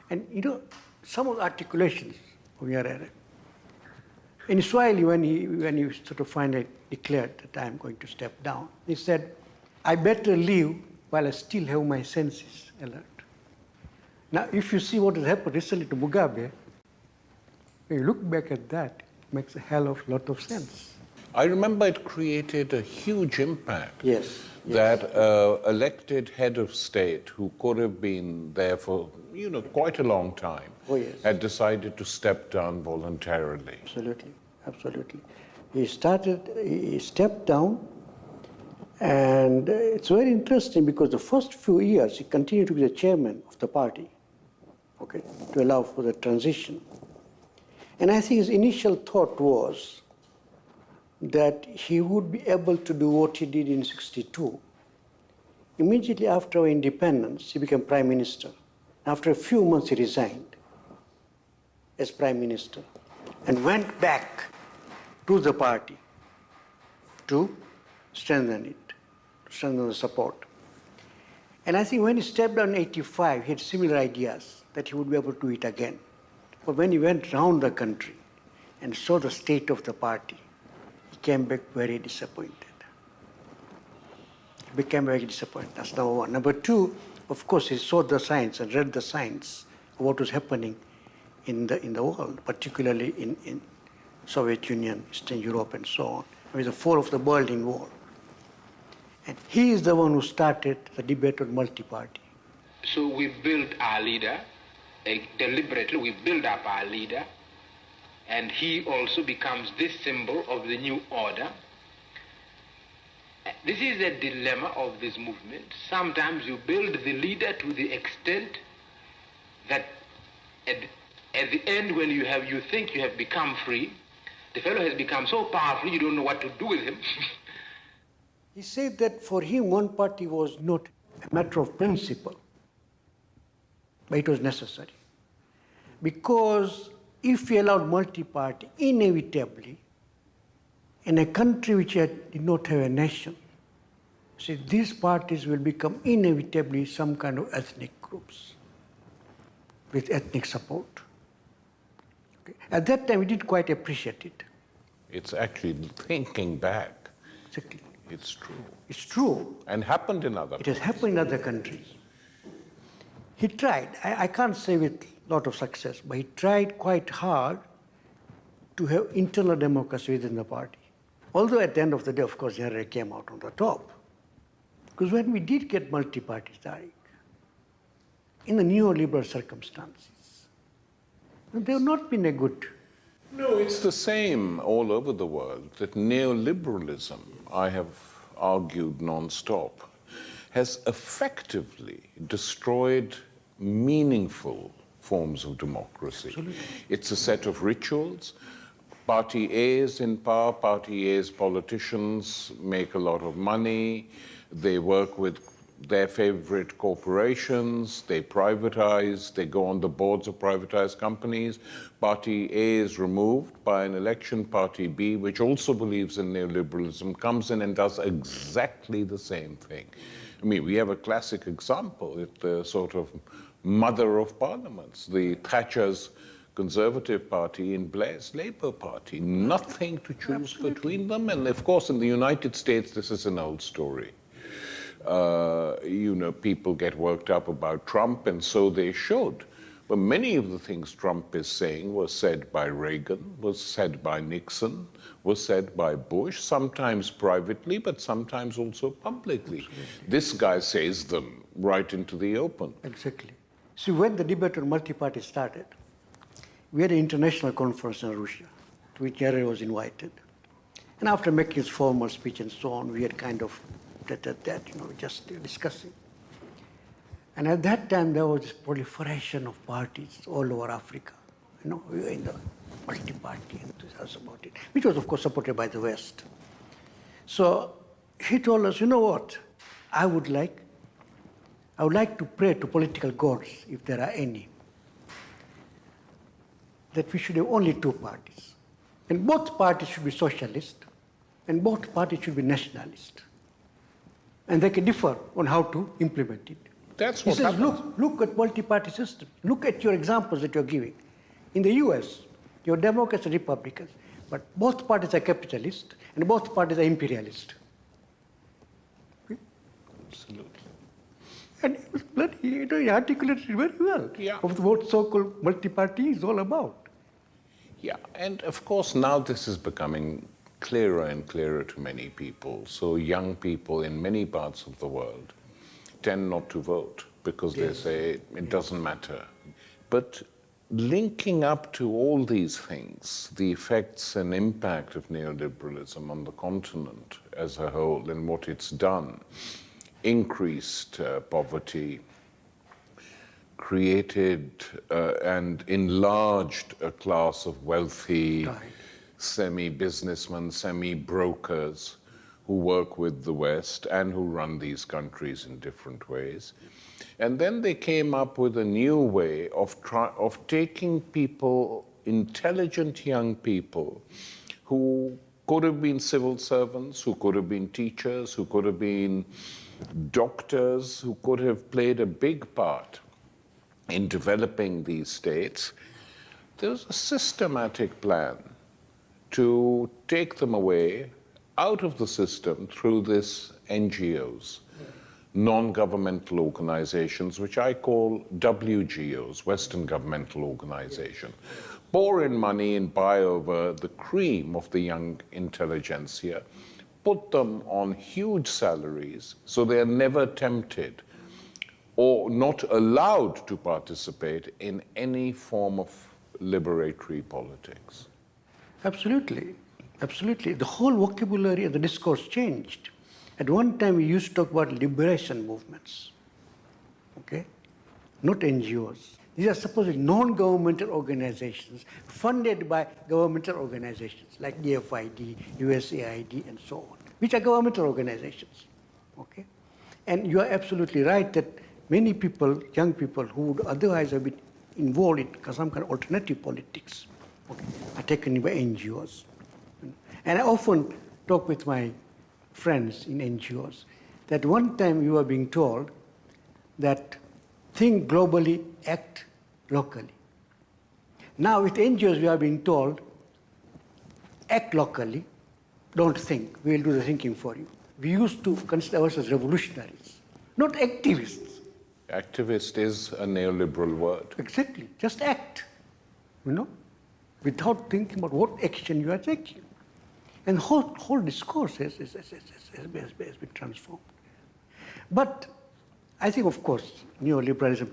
And you know, some of the articulations of Nyerere. In Swahili, when he sort of finally declared that I'm going to step down, he said, I better live while I still have my senses alert. Now, if you see what has happened recently to Mugabe, when you look back at that, it makes a hell of a lot of sense. I remember it created a huge impact. Yes. That elected head of state who could have been there for, quite a long time, had decided to step down voluntarily. Absolutely, absolutely. He stepped down, and it's very interesting because the first few years he continued to be the chairman of the party, okay, to allow for the transition. And I think his initial thought was that he would be able to do what he did in '62. Immediately after our independence, he became prime minister. After a few months, he resigned as prime minister and went back to the party to strengthen it, to strengthen the support. And I think when he stepped down in '85, he had similar ideas that he would be able to do it again. But when he went around the country and saw the state of the party, he came back very disappointed. He became very disappointed. That's number one. Number two, of course, he saw the signs and read the signs of what was happening in the world, particularly in Soviet Union, Eastern Europe, and so on, with the fall of the Berlin Wall. And he is the one who started the debate on multi-party. So we built our leader, deliberately we build up our leader, and he also becomes this symbol of the new order. This is a dilemma of this movement. Sometimes you build the leader to the extent that at the end when you think you have become free, the fellow has become so powerful you don't know what to do with him. He said that for him one party was not a matter of principle, but it was necessary. Because if we allowed multi-party, inevitably, in a country which did not have a nation, see, these parties will become inevitably some kind of ethnic groups with ethnic support. Okay. At that time, we didn't quite appreciate it. It's actually thinking back. Exactly. It's true. It's true. And happened in other countries. It has happened in other countries. He tried. I can't say with a lot of success, but he tried quite hard to have internal democracy within the party. Although at the end of the day, of course, Nyerere came out on the top. Because when we did get multi-party, Tariq, in the neoliberal circumstances, they have not been a good. No, it's the same all over the world, that neoliberalism, I have argued non-stop, has effectively destroyed meaningful forms of democracy. Absolutely. It's a set of rituals. Party A is in power, Party A's politicians make a lot of money, they work with their favorite corporations, they privatize, they go on the boards of privatized companies. Party A is removed by an election, Party B, which also believes in neoliberalism, comes in and does exactly the same thing. I mean, we have a classic example, it's the sort of mother of parliaments, the Thatcher's Conservative Party and Blair's Labour Party. Nothing to choose between them. And of course, in the United States, this is an old story. You know, people get worked up about Trump, and so they should. But many of the things Trump is saying was said by Reagan, was said by Nixon, was said by Bush, sometimes privately, but sometimes also publicly. Absolutely. This guy says them right into the open. Exactly. See, when the debate on multi-party started, we had an international conference in Russia, to which Nyerere was invited. And after making his formal speech and so on, we had kind of just discussing. And at that time, there was this proliferation of parties all over Africa. We were in the multi-party enthusiasm about it, which was, of course, supported by the West. So he told us, you know what, I would like to pray to political gods, if there are any, that we should have only two parties. And both parties should be socialist, and both parties should be nationalist. And they can differ on how to implement it. That's what he says, happens. look at multi-party system. Look at your examples that you're giving. In the US, you're Democrats and Republicans, but both parties are capitalist and both parties are imperialist. Absolutely. And it was bloody, he articulated it very well of what so-called multi-party is all about. Yeah, and of course now this is becoming clearer and clearer to many people. So young people in many parts of the world tend not to vote because they say it doesn't matter. But linking up to all these things, the effects and impact of neoliberalism on the continent as a whole and what it's done, increased poverty, created and enlarged a class of wealthy semi-businessmen, semi-brokers who work with the West and who run these countries in different ways. And then they came up with a new way of taking people, intelligent young people, who could have been civil servants, who could have been teachers, who could have been doctors, who could have played a big part in developing these states. There's a systematic plan to take them away out of the system through this NGOs, non-governmental organizations, which I call WGOs, Western Governmental Organization, pour in money and buy over the cream of the young intelligentsia, put them on huge salaries so they are never tempted or not allowed to participate in any form of liberatory politics. Absolutely, absolutely. The whole vocabulary of the discourse changed. At one time, we used to talk about liberation movements, okay? Not NGOs. These are supposedly non-governmental organizations funded by governmental organizations like DFID, USAID, and so on, which are governmental organizations, okay? And you are absolutely right that many people, young people who would otherwise have been involved in some kind of alternative politics, okay, are taken by NGOs. And I often talk with my friends in NGOs that one time you were being told that think globally, act locally. Now with NGOs we are being told act locally, don't think, we will do the thinking for you. We used to consider ourselves revolutionaries, not activists. Activist is a neoliberal word. Exactly, just act, without thinking about what action you are taking. And the whole discourse has been transformed. But I think, of course, neoliberalism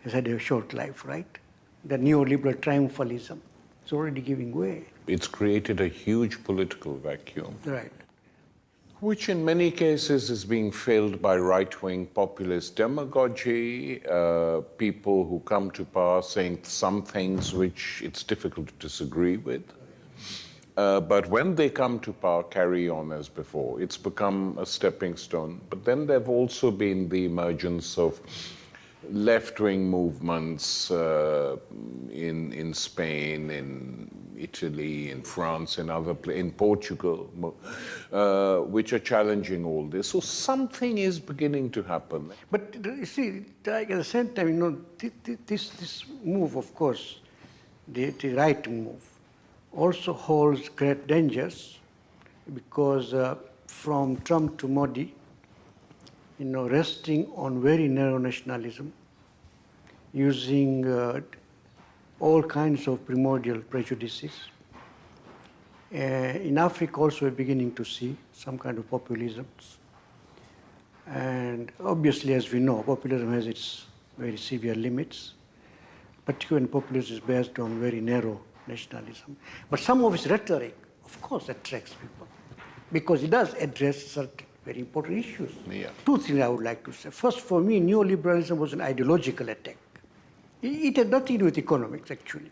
has had a short life, right? The neoliberal triumphalism is already giving way. It's created a huge political vacuum. Right. Which in many cases is being filled by right-wing populist demagogy, people who come to power saying some things which it's difficult to disagree with. But when they come to power, carry on as before. It's become a stepping stone. But then there have also been the emergence of left-wing movements in Spain, in Italy, in France, in Portugal, which are challenging all this. So something is beginning to happen. But you see, at the same time, you know, this move, of course, the right move, also holds great dangers, because from Trump to Modi, you know, resting on very narrow nationalism, using all kinds of primordial prejudices. In Africa also we're beginning to see some kind of populisms. And obviously, as we know, populism has its very severe limits, particularly when populism is based on very narrow nationalism. But some of its rhetoric, of course, attracts people, because it does address certain very important issues. Yeah. Two things I would like to say. First, for me, neoliberalism was an ideological attack. It had nothing to do with economics, actually.